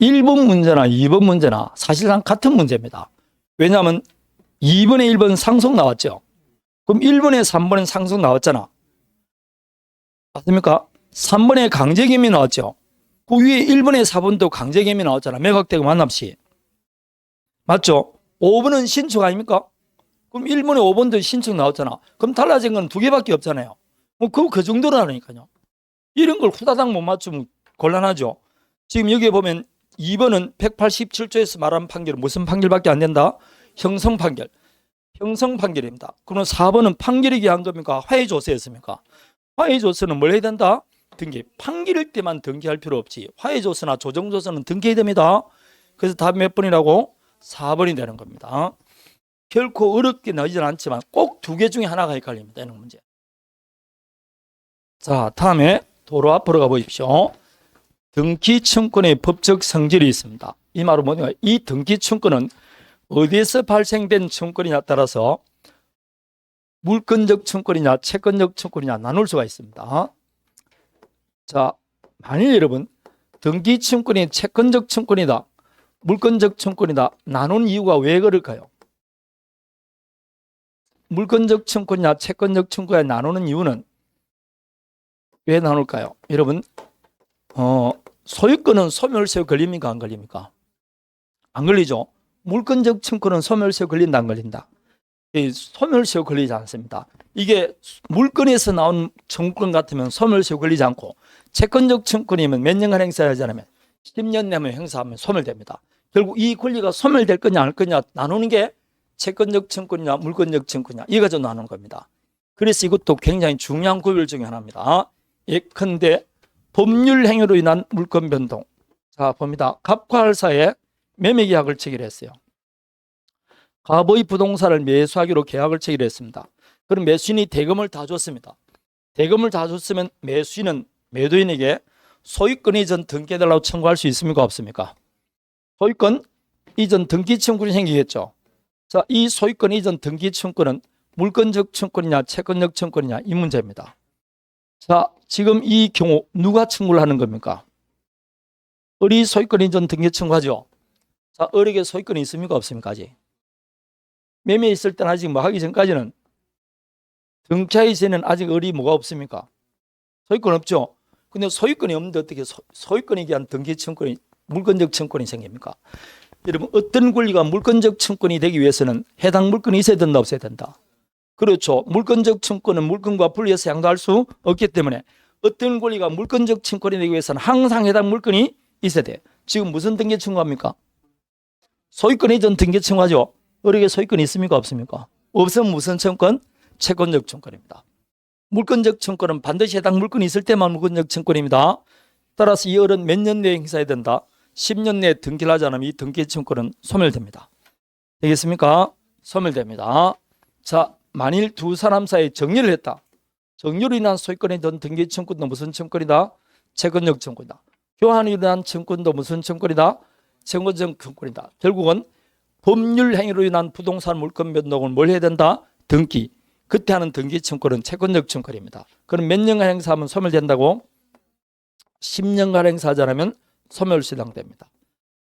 Speaker 1: 1번 문제나 2번 문제나 사실상 같은 문제입니다. 왜냐하면 2번에 1번 상속 나왔죠. 그럼 1번에 3번에 상속 나왔잖아. 맞습니까? 3번에 강제개미 나왔죠. 그 위에 1번에 4번도 강제개미 나왔잖아. 매각되고 만납시. 맞죠? 5번은 신축 아닙니까? 그럼 1번에 5번도 신축 나왔잖아. 그럼 달라진 건 두 개밖에 없잖아요. 뭐 그 정도라니까요. 이런 걸 후다닥 못 맞추면 곤란하죠. 지금 여기에 보면 2번은 187조에서 말한 판결은 무슨 판결밖에 안 된다? 형성 판결. 형성 판결입니다. 그러면 4번은 판결이 기한 겁니까? 화해조서였습니까? 화해조서는 뭘 해야 된다? 등기. 판결일 때만 등기할 필요 없지. 화해조서나 조정조서는 등기해야 됩니다. 그래서 답이 몇 번이라고? 4번이 되는 겁니다. 결코 어렵게 나오지는 않지만 꼭 두 개 중에 하나가 헷갈립니다. 이런 문제. 자, 다음에 도로 앞으로 가보십시오. 등기청권의 법적 성질이 있습니다. 이 말은 뭐냐? 이 등기청권은 어디에서 발생된 청권이냐에 따라서 물권적 청권이냐 채권적 청권이냐 나눌 수가 있습니다. 자, 만일 여러분 등기청권이 채권적 청권이다, 물권적 청권이다 나눈 이유가 왜 그럴까요? 물권적 청권이냐 채권적 청권이냐 나누는 이유는 왜 나눌까요? 여러분 소유권은 소멸세에 걸립니까 안 걸립니까? 안 걸리죠. 물권적 청권은 소멸세에 걸린다 안 걸린다? 소멸세에 걸리지 않습니다. 이게 물권에서 나온 청권 같으면 소멸세에 걸리지 않고 채권적 청권이면 몇 년간 행사하지 않으면 10년 내면 행사하면 소멸됩니다. 결국 이 권리가 소멸될 거냐 안 거냐 나누는 게 채권적 청권이냐 물권적 청권이냐 이거 가지고 나누는 겁니다. 그래서 이것도 굉장히 중요한 구별 중에 하나입니다. 예컨대 법률 행위로 인한 물권 변동. 자, 봅니다. 갑과 할사에 매매 계약을 체결했어요. 갑의 부동산을 매수하기로 계약을 체결했습니다. 그럼 매수인이 대금을 다 줬습니다. 대금을 다 줬으면 매수인은 매도인에게 소유권 이전 등기해달라고 청구할 수 있습니까 없습니까? 소유권 이전 등기 청구이 생기겠죠. 자, 이 소유권 이전 등기 청구는 물권적 청구이냐 채권적 청구이냐 이 문제입니다. 자, 지금 이 경우 누가 청구를 하는 겁니까? 을이 소유권 이전 등기 청구하죠. 자, 을에게 소유권이 있습니까 없습니까? 아직 매매 있을 때는 아직 뭐 하기 전까지는 등기하기 전에는 아직 을이 뭐가 없습니까? 소유권 없죠. 근데 소유권이 없는데 어떻게 소유권에 대한 등기 청구이 물권적 청구이 생깁니까? 여러분 어떤 권리가 물권적 청구이 되기 위해서는 해당 물건이 있어야 된다 없어야 된다? 그렇죠. 물권적 청구는 물건과 분리해서 양도할 수 없기 때문에 어떤 권리가 물권적 청구이 되기 위해서는 항상 해당 물건이
Speaker 3: 있어야 돼. 지금 무슨 등기 청구합니까? 소유권 이전 등기 청구하죠. 어떻게 소유권이 있습니까? 없습니까? 없으면 무슨 청구권? 채권적 청구권입니다. 물권적 청구권은 반드시 해당 물건이 있을 때만 물권적 청구권입니다. 따라서 이 어른 몇 년 내에 행사해야 된다? 10년 내에 등기를 하지 않으면 이 등기 청구권은 소멸됩니다. 되겠습니까? 소멸됩니다. 자, 만일 두 사람 사이에 정리를 했다. 정리로 인한 소유권에 든 등기 청구권도 무슨 청구권이다? 채권적 청구권이다. 교환으로 인한 청구권도 무슨 청구권이다? 채권적 청구권이다. 결국은 법률 행위로 인한 부동산 물권 변동을 뭘 해야 된다? 등기. 그때 하는 등기 청구권은 채권적 청구권입니다. 그럼 몇 년간 행사하면 소멸된다고? 10년간 행사하지 않으면 소멸시효됩니다.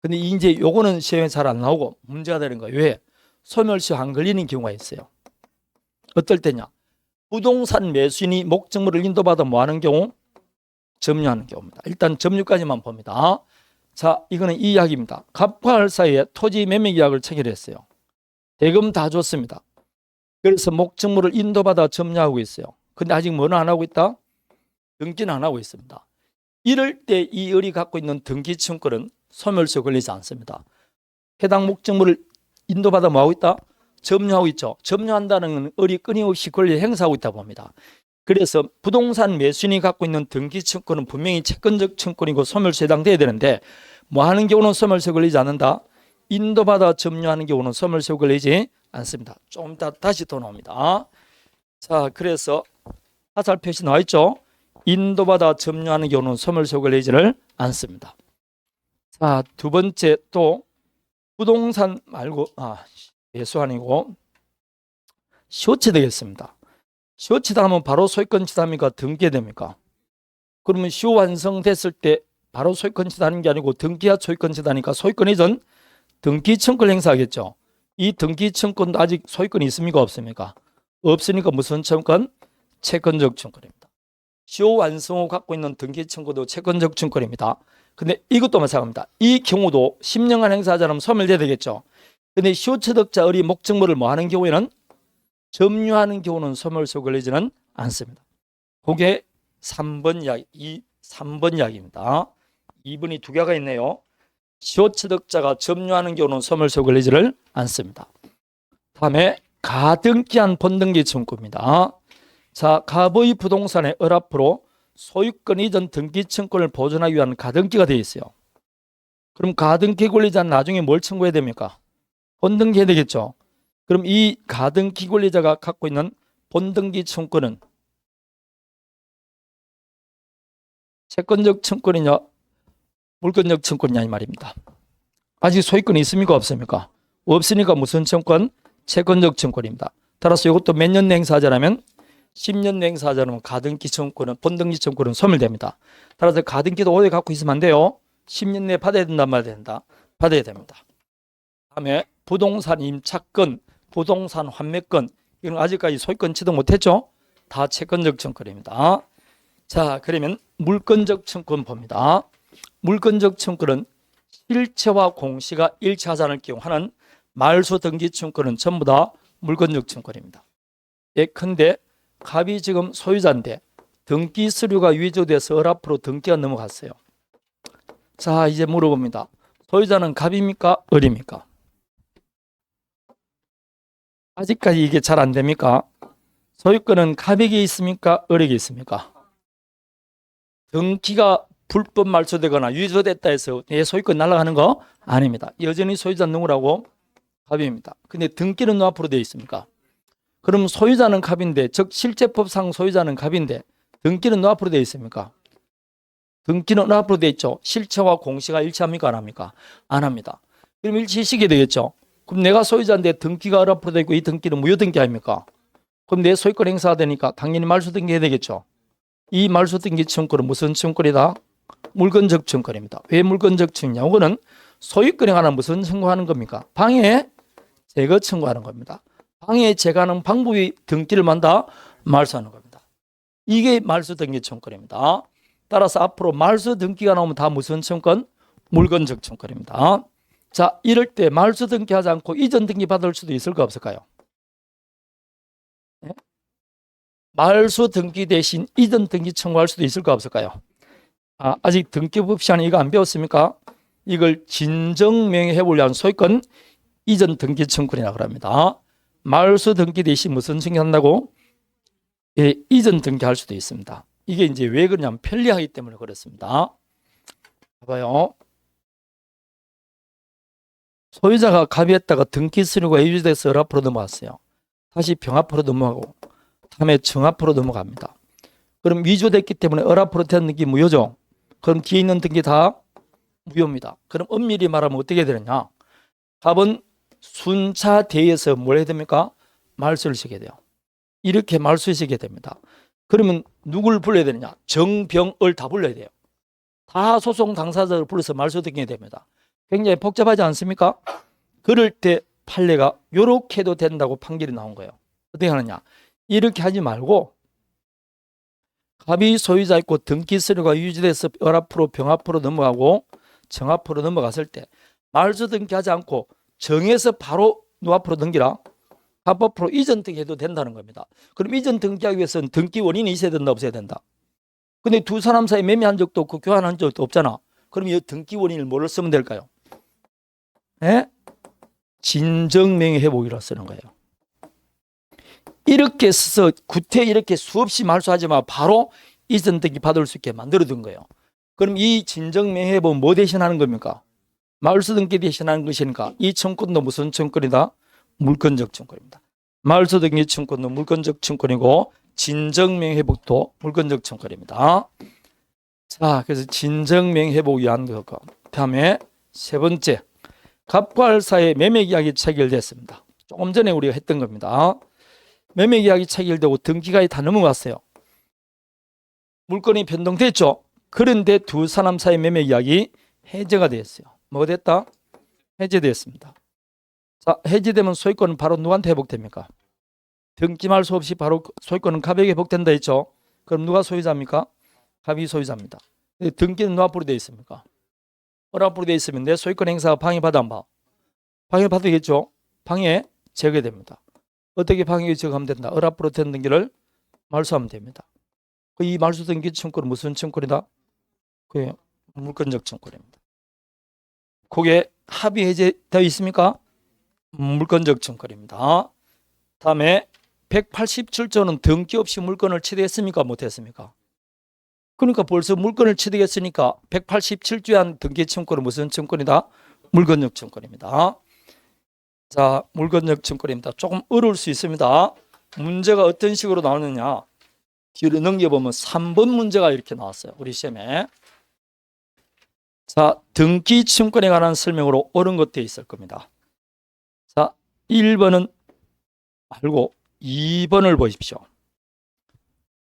Speaker 3: 근데 이제 요거는 시험에 잘 안 나오고 문제가 되는 거예요. 왜? 소멸시효 안 걸리는 경우가 있어요. 어떨 때냐? 부동산 매수인이 목적물을 인도받아 뭐 하는 경우? 점유하는 경우입니다. 일단 점유까지만 봅니다. 자, 이거는 이 이야기입니다. 갑과 할 사이에 토지 매매 계약을 체결했어요. 대금 다 줬습니다. 그래서 목적물을 인도받아 점유하고 있어요. 근데 아직 뭐는 안 하고 있다? 등기는 안 하고 있습니다. 이럴 때 이 을이 갖고 있는 등기 청구권은 소멸시효 걸리지 않습니다. 해당 목적물을 인도받아 뭐 하고 있다? 점유하고 있죠. 점유한다는 건 을이 끊임없이 권리를 행사하고 있다고 봅니다. 그래서 부동산 매수인이 갖고 있는 등기 청구권은 분명히 채권적 청구권이고 소멸시효에 해당돼야 되는데 뭐 하는 경우는 소멸시효 걸리지 않는다? 인도받아 점유하는 경우는 소멸시효 걸리지 않습니다. 좀 이따 다시 또 나옵니다. 자, 그래서 하살 표시 나와 있죠. 인도받아 점유하는 경우는 소멸시효 걸리지를 않습니다. 자, 두 번째 또 부동산 말고 매수 아니고 시효치 되겠습니다. 시효치다 하면 바로 소유권 취득합니까? 등기됩니까? 그러면 시효 완성됐을 때 바로 소유권 취득하는 게 아니고 등기와 소유권 취득하니까 소유권 이전 등기 청구를 행사하겠죠. 이 등기 청구권도 아직 소유권이 있습니까? 없습니까? 없으니까 무슨 청구권? 채권적 청구권입니다. 시효 완성 후 갖고 있는 등기 청구도 채권적 청구권입니다. 근데 이것도 마찬가지입니다. 이 경우도 10년간 행사하지 않으면 소멸돼야 되겠죠. 근데 시효 취득자 을이 목적물을 뭐 하는 경우에는 점유하는 경우는 소멸시효 걸리지는 않습니다. 그게 3번 이야기, 3번 이야기입니다. 2번이 두 개가 있네요. 시효 취득자가 점유하는 경우는 소멸시효 걸리지를 않습니다. 다음에 가등기한 본등기 청구입니다. 자, 갑의 부동산의 을 앞으로 소유권 이전 등기 청구를 보존하기 위한 가등기가 되어 있어요. 그럼 가등기 권리자는 나중에 뭘 청구해야 됩니까? 본등기해야 되겠죠. 그럼 이 가등기 권리자가 갖고 있는 본등기 청구는 채권적 청구이냐 물권적 청구이냐 이 말입니다. 아직 소유권이 있습니까? 없습니까? 없으니까 무슨 청구권? 채권적 청구입니다. 따라서 이것도 몇 년 행사하지 않으면 10년 내 행사하지 않으면 가등기 청구는 본등기 청구는 소멸됩니다. 따라서 가등기도 오래 갖고 있으면 안 돼요. 10년 내에 받아야 된다 말아야 된다. 받아야 됩니다. 다음에 부동산 임차권, 부동산 환매권 이건 아직까지 소유권 취득 못했죠. 다 채권적 청구입니다. 자, 그러면 물권적 청구는 봅니다. 물권적 청구는 실체와 공시가 일치하지 않을 경우 하는 말소 등기 청구는 전부 다 물권적 청구입니다. 예컨대 갑이 지금 소유자인데 등기 서류가 위조돼서 을 앞으로 등기가 넘어갔어요. 자, 이제 물어봅니다. 소유자는 갑입니까? 을입니까? 아직까지 이게 잘 안 됩니까? 소유권은 갑에게 있습니까? 을에게 있습니까? 등기가 불법 말소되거나 위조됐다 해서 내 소유권 날아가는 거 아닙니다. 여전히 소유자는 누구라고? 갑입니다. 근데 등기는 누구 앞으로 되어 있습니까? 그럼 소유자는 갑인데, 즉 실제법상 소유자는 갑인데 등기는 누구 앞으로 되어 있습니까? 등기는 누구 앞으로 되어 있죠. 실체와 공시가 일치합니까? 안 합니까? 안 합니다. 그럼 일치시키게 되겠죠. 그럼 내가 소유자인데 등기가 을 앞으로 되어 있고 이 등기는 무효 등기 아닙니까? 그럼 내 소유권 행사가 되니까 당연히 말소 등기해야 되겠죠. 이 말소 등기 청구는 무슨 청구이다? 물권적 청구입니다. 왜 물권적 청구냐? 이거는 소유권에 관한 무슨 청구하는 겁니까? 방해 제거 청구하는 겁니다. 방해 제거하는 방법이 등기를 만다 말소하는 겁니다. 이게 말소 등기 청구입니다. 따라서 앞으로 말소 등기가 나오면 다 무슨 청구? 물권적 청구입니다. 자, 이럴 때 말소 등기하지 않고 이전 등기 받을 수도 있을까 없을까요? 네? 말소 등기 대신 이전 등기 청구할 수도 있을까 없을까요? 아직 등기법 시간에 이거 안 배웠습니까? 이걸 진정명예회복을 위한 소유권 이전 등기 청구권이라고 합니다. 말소 등기 대신 무슨 증여한다고? 예, 이전 등기할 수도 있습니다. 이게 이제 왜 그러냐면 편리하기 때문에 그렇습니다. 봐봐요. 소유자가 갑의했다가 등기 서류가 유지돼서 을 앞으로 넘어갔어요. 다시 병 앞으로 넘어가고 다음에 정 앞으로 넘어갑니다. 그럼 위조됐기 때문에 을 앞으로 된 등기 무효죠. 그럼 뒤에 있는 등기 다 무효입니다. 그럼 엄밀히 말하면 어떻게 되느냐? 갑은 순차대에서 뭘 해야 됩니까? 말소를 시켜야 돼요. 이렇게 말소를 시켜야 됩니다. 그러면 누굴 불러야 되느냐? 정, 병, 을 다 불러야 돼요. 다 소송 당사자를 불러서 말소 등기해야 됩니다. 굉장히 복잡하지 않습니까? 그럴 때 판례가 이렇게 해도 된다고 판결이 나온 거예요. 어떻게 하느냐? 이렇게 하지 말고 갑이 소유자 있고 등기 서류가 유지돼서 을 앞으로 병 앞으로 넘어가고 정 앞으로 넘어갔을 때 말소 등기하지 않고 정해서 바로 누 앞으로 넘기라. 갑 앞으로 이전 등기해도 된다는 겁니다. 그럼 이전 등기하기 위해서는 등기 원인이 있어야 된다 없어야 된다. 근데 두 사람 사이 매매한 적도 없고 교환한 적도 없잖아. 그럼 이 등기 원인을 뭐를 쓰면 될까요? 예? 진정명예회복이라 쓰는 거예요. 이렇게 써서 구태 이렇게 수없이 말소하지 마 바로 이전 등기 받을 수 있게 만들어둔 거예요. 그럼 이 진정명예회복은 뭐 대신하는 겁니까? 말소 등기 대신하는 것이니까 이 청구권도 무슨 청구권이다? 물권적 청구권입니다. 말소 등기 청구권도 물권적 청구권이고 진정명예회복도 물권적 청구권입니다. 자, 그래서 진정명예회복 위한 거. 다음에 세 번째, 갑과 을 사이에 매매계약이 체결됐습니다. 조금 전에 우리가 했던 겁니다. 매매계약이 체결되고 등기가 다 넘어갔어요. 물건이 변동됐죠. 그런데 두 사람 사이 매매계약이 해제가 됐어요. 뭐가 됐다? 해제됐습니다. 자, 해제되면 소유권은 바로 누구한테 회복됩니까? 등기 말소 없이 바로 소유권은 갑에게 회복된다 했죠. 그럼 누가 소유자입니까? 갑이 소유자입니다. 등기는 누가 앞으로 되어 있습니까? 을 앞으로 되어 있으면 내 소유권 행사가 방해받아 안 봐? 방해받겠죠. 방해 제거됩니다. 어떻게 방해 제거하면 된다? 을 앞으로 된 등기를 말소하면 됩니다. 이 말소 등기 청구는 무슨 청구이다? 그게 물권적 청구입니다. 그게 합의 해제되어 있습니까? 물권적 청구입니다. 다음에 187조는 등기 없이 물건을 취득했습니까? 못했습니까? 그러니까 벌써 물건을 취득했으니까 187조에 한 등기 청구는 무슨 청구이다? 물권적 청구입니다. 자, 물권적 청구입니다. 조금 어려울 수 있습니다. 문제가 어떤 식으로 나오느냐? 뒤로 넘겨보면 3번 문제가 이렇게 나왔어요. 우리 시험에. 자, 등기 청구에 관한 설명으로 옳은 것들이 있을 겁니다. 자, 1번은 말고 2번을 보십시오.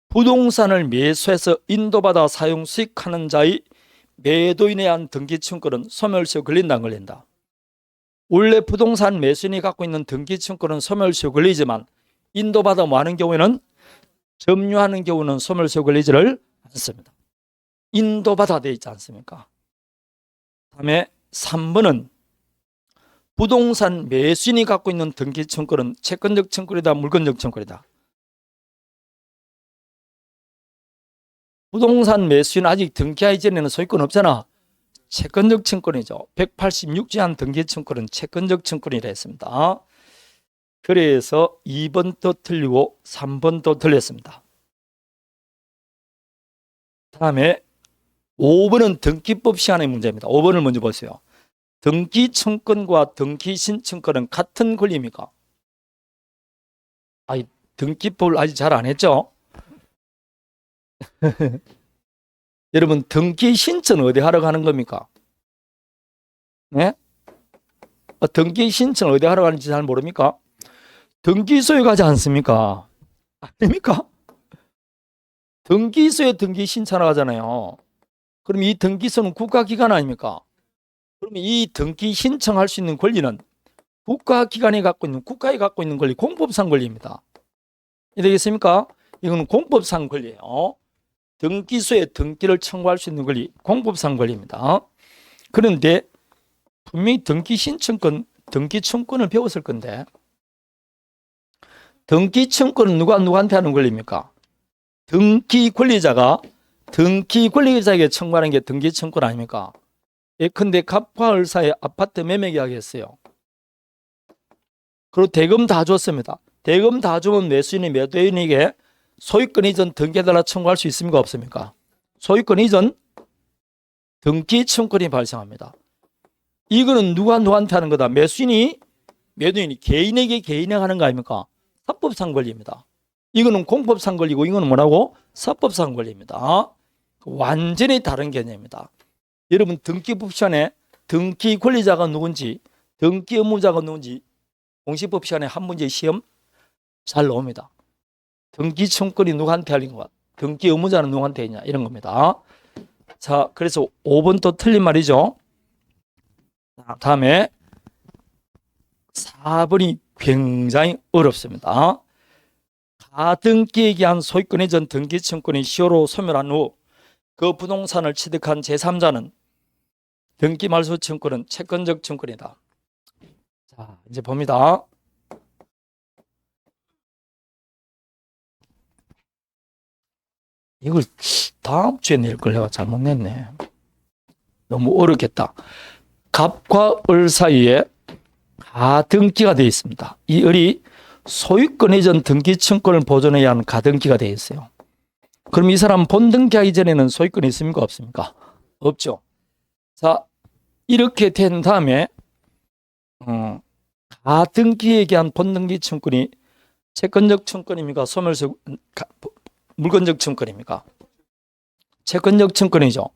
Speaker 3: 부동산을 매수해서 인도받아 사용 수익하는 자의 매도인에 의한 등기 청구는 소멸시효 걸린다 안 걸린다? 원래 부동산 매수인이 갖고 있는 등기 청구는 소멸시효 걸리지만 인도받아 뭐 하는 경우에는 점유하는 경우는 소멸시효 걸리지를 않습니다. 인도받아 되어 있지 않습니까? 다음에 3번은 부동산 매수인이 갖고 있는 등기 청구는 채권적 청구이다 물권적 청구이다? 부동산 매수인 아직 등기하기 전에는 소유권 없잖아. 채권적 청구이죠. 186조한 등기 청구는 채권적 청구이라 했습니다. 그래서 2번도 틀리고 3번도 틀렸습니다. 다음에 5번은 등기법 시간의 문제입니다. 5번을 먼저 보세요. 등기 청구과 등기 신청권은 같은 권리입니까? 등기법을 아직 잘 안 했죠? 여러분, 등기 신청은 어디 하러 가는 겁니까? 네? 등기 신청을 어디 하러 가는지 잘 모릅니까? 등기소에 가지 않습니까? 아닙니까? 등기소에 등기 신청하러 가잖아요. 그럼 이 등기소는 국가기관 아닙니까? 그러면 이 등기 신청할 수 있는 권리는 국가기관이 갖고 있는, 국가에 갖고 있는 권리, 공법상 권리입니다. 이해되겠습니까? 이건 공법상 권리예요. 등기소에 등기를 청구할 수 있는 권리, 공법상 권리입니다. 그런데 분명히 등기 신청권, 등기 청구권을 배웠을 건데 등기 청구는 누구한테 하는 권리입니까? 등기 권리자가 등기 권리자에게 청구하는 게 등기 청구권 아닙니까? 예컨대 갑과 을 사이에 아파트 매매 계약했어요. 그리고 대금 다 줬습니다. 대금 다 주면 매수인이 매도인에게 소유권 이전 등기해달라 청구할 수 있습니까? 없습니까? 소유권 이전 등기 청구권이 발생합니다. 이거는 누구한테 하는 거다? 매수인이 매도인이 개인에게 하는 거 아닙니까? 사법상 권리입니다. 이거는 공법상 권리고 이거는 뭐라고? 사법상 권리입니다. 완전히 다른 개념입니다. 여러분 등기법 시간에 등기 권리자가 누군지 등기 의무자가 누군지 공시법 시간에 한 문제 시험 잘 나옵니다. 등기 청구권이 누구한테 할린 것, 등기 의무자는 누구한테 있냐 이런 겁니다. 자, 그래서 5번 또 틀린 말이죠. 다음에 4번이 굉장히 어렵습니다. 가등기에 기한 소유권 이전 등기 청구권이 시효로 소멸한 후 그 부동산을 취득한 제3자는 등기 말소 청구는 채권적 청구권이다. 자, 이제 봅니다. 이걸 다음 주에 낼 걸 내가 잘못 냈네. 너무 어렵겠다. 갑과 을 사이에 가등기가 되어 있습니다. 이 을이 소유권 이전 등기 청구권을 보존해야 하는 가등기가 되어 있어요. 그럼 이 사람 본등기하기 전에는 소유권이 있습니까? 없습니까? 없죠. 자, 이렇게 된 다음에 가등기에 대한 본등기 청구권이 채권적 청구권입니까? 소멸적 물권적 청구권입니까? 채권적 청구권이죠.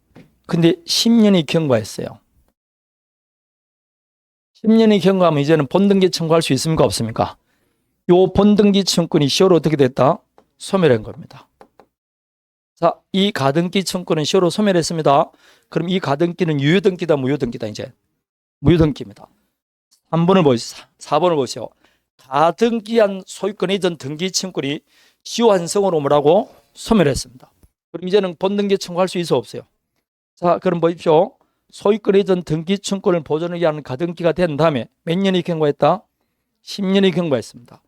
Speaker 3: 근데 10년이 경과했어요. 10년이 경과하면 이제는 본등기 청구할 수 있습니까? 없습니까? 요 본등기 청구권이 시효로 어떻게 됐다? 소멸한 겁니다. 자, 이 가등기 청구는 시효로 소멸했습니다. 그럼 이 가등기는 유효등기다, 무효등기다, 이제 무효등기입니다. 3번을 보시죠. 4번을 보시오. 가등기한 소유권 이전 등기 청구권이 시효 한성으로 뭐라고? 소멸했습니다. 그럼 이제는 본등기 청구할 수 있어 없어요? 자, 그럼 보십시오. 소유권 이전 등기 청구권을 보존하기 위한 가등기가 된 다음에 몇 년이 경과했다? 10년이 경과했습니다.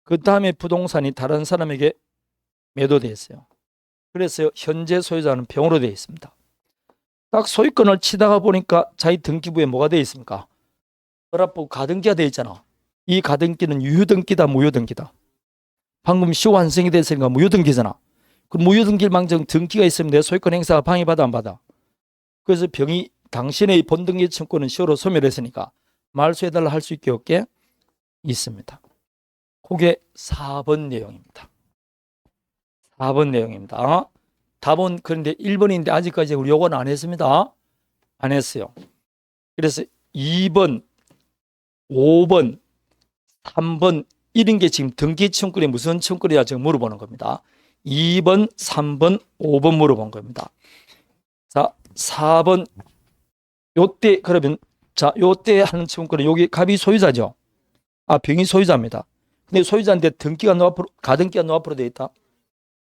Speaker 3: 그 다음에 부동산이 다른 사람에게 매도됐어요. 그래서 현재 소유자는 병으로 되어 있습니다. 딱 소유권을 치다가 보니까 자기 등기부에 뭐가 되어 있습니까? 허락부 가등기가 되어 있잖아. 이 가등기는 유효등기다, 무효등기다. 방금 시효 완성이 됐으니까 무효등기잖아. 그럼 무효등기를 망정 등기가 있으면 내 소유권 행사가 방해받아 안 받아? 그래서 병이 당신의 본등기 청구는 시효로 소멸했으니까 말소해달라 할 수 있게 없게 있습니다. 그게 4번 내용입니다. 4번 내용입니다. 답은 그런데 1번인데 아직까지 우리 요건 안 했습니다. 안 했어요. 그래서 2번, 5번, 3번 이런 게 지금 등기 청구권이 무슨 청구권이냐 지금 물어보는 겁니다. 2번, 3번, 5번 물어본 겁니다. 자, 4번 요때 그러면 자, 요때 하는 청구권은 여기 갑이 소유자죠. 아, 병이 소유자입니다. 근데 소유자인데 등기가 너 앞으로 가등기가 너 앞으로 돼 있다.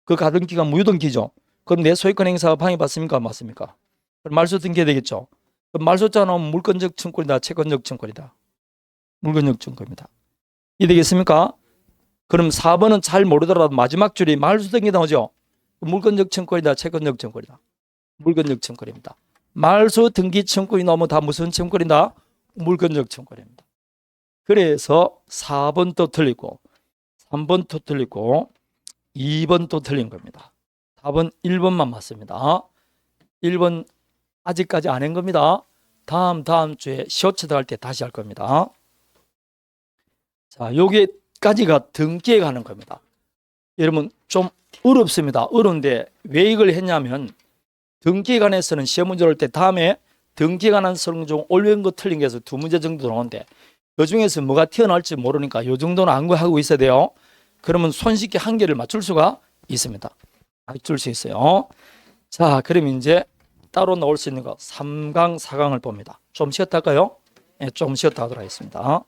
Speaker 3: 그 가등기가 무효등기죠. 그럼 내 소유권 행사가 방해받습니까? 맞습니까? 그럼 말소 등기해야 되겠죠. 그럼 말소자 나오면 물권적 청구권이다, 채권적 청구권이다. 물권적 청구입니다. 이해되겠습니까? 그럼 4번은 잘 모르더라도 마지막 줄이 말소 등기 나오죠. 물권적 청구권이다, 채권적 청구권이다. 물권적 청구권입니다. 말소 등기 청구권이 나오면 다 무슨 청구권이다? 물권적 청구권입니다. 그래서 4번도 틀리고 3번도 틀리고 2번도 틀린 겁니다. 답은 1번만 맞습니다. 1번 아직까지 안 한 겁니다. 다음 주에 시험치 들어갈 때 다시 할 겁니다. 자, 여기까지가 등기에 가는 겁니다. 여러분 좀 어렵습니다. 어려운데 왜 이걸 했냐면 등기에 관해서는 시험 문제 올 때 다음에 등기에 관한 설명 중 옳은 거 틀린 게 해서 2문제 정도 나오는데 그 중에서 뭐가 튀어나올지 모르니까 이 정도는 안구하고 있어야 돼요. 그러면 손쉽게 한 개를 맞출 수가 있습니다. 맞출 수 있어요. 자, 그럼 이제 따로 나올 수 있는 거 3강, 4강을 봅니다. 좀 쉬었다 할까요? 네, 좀 쉬었다 하도록 하겠습니다.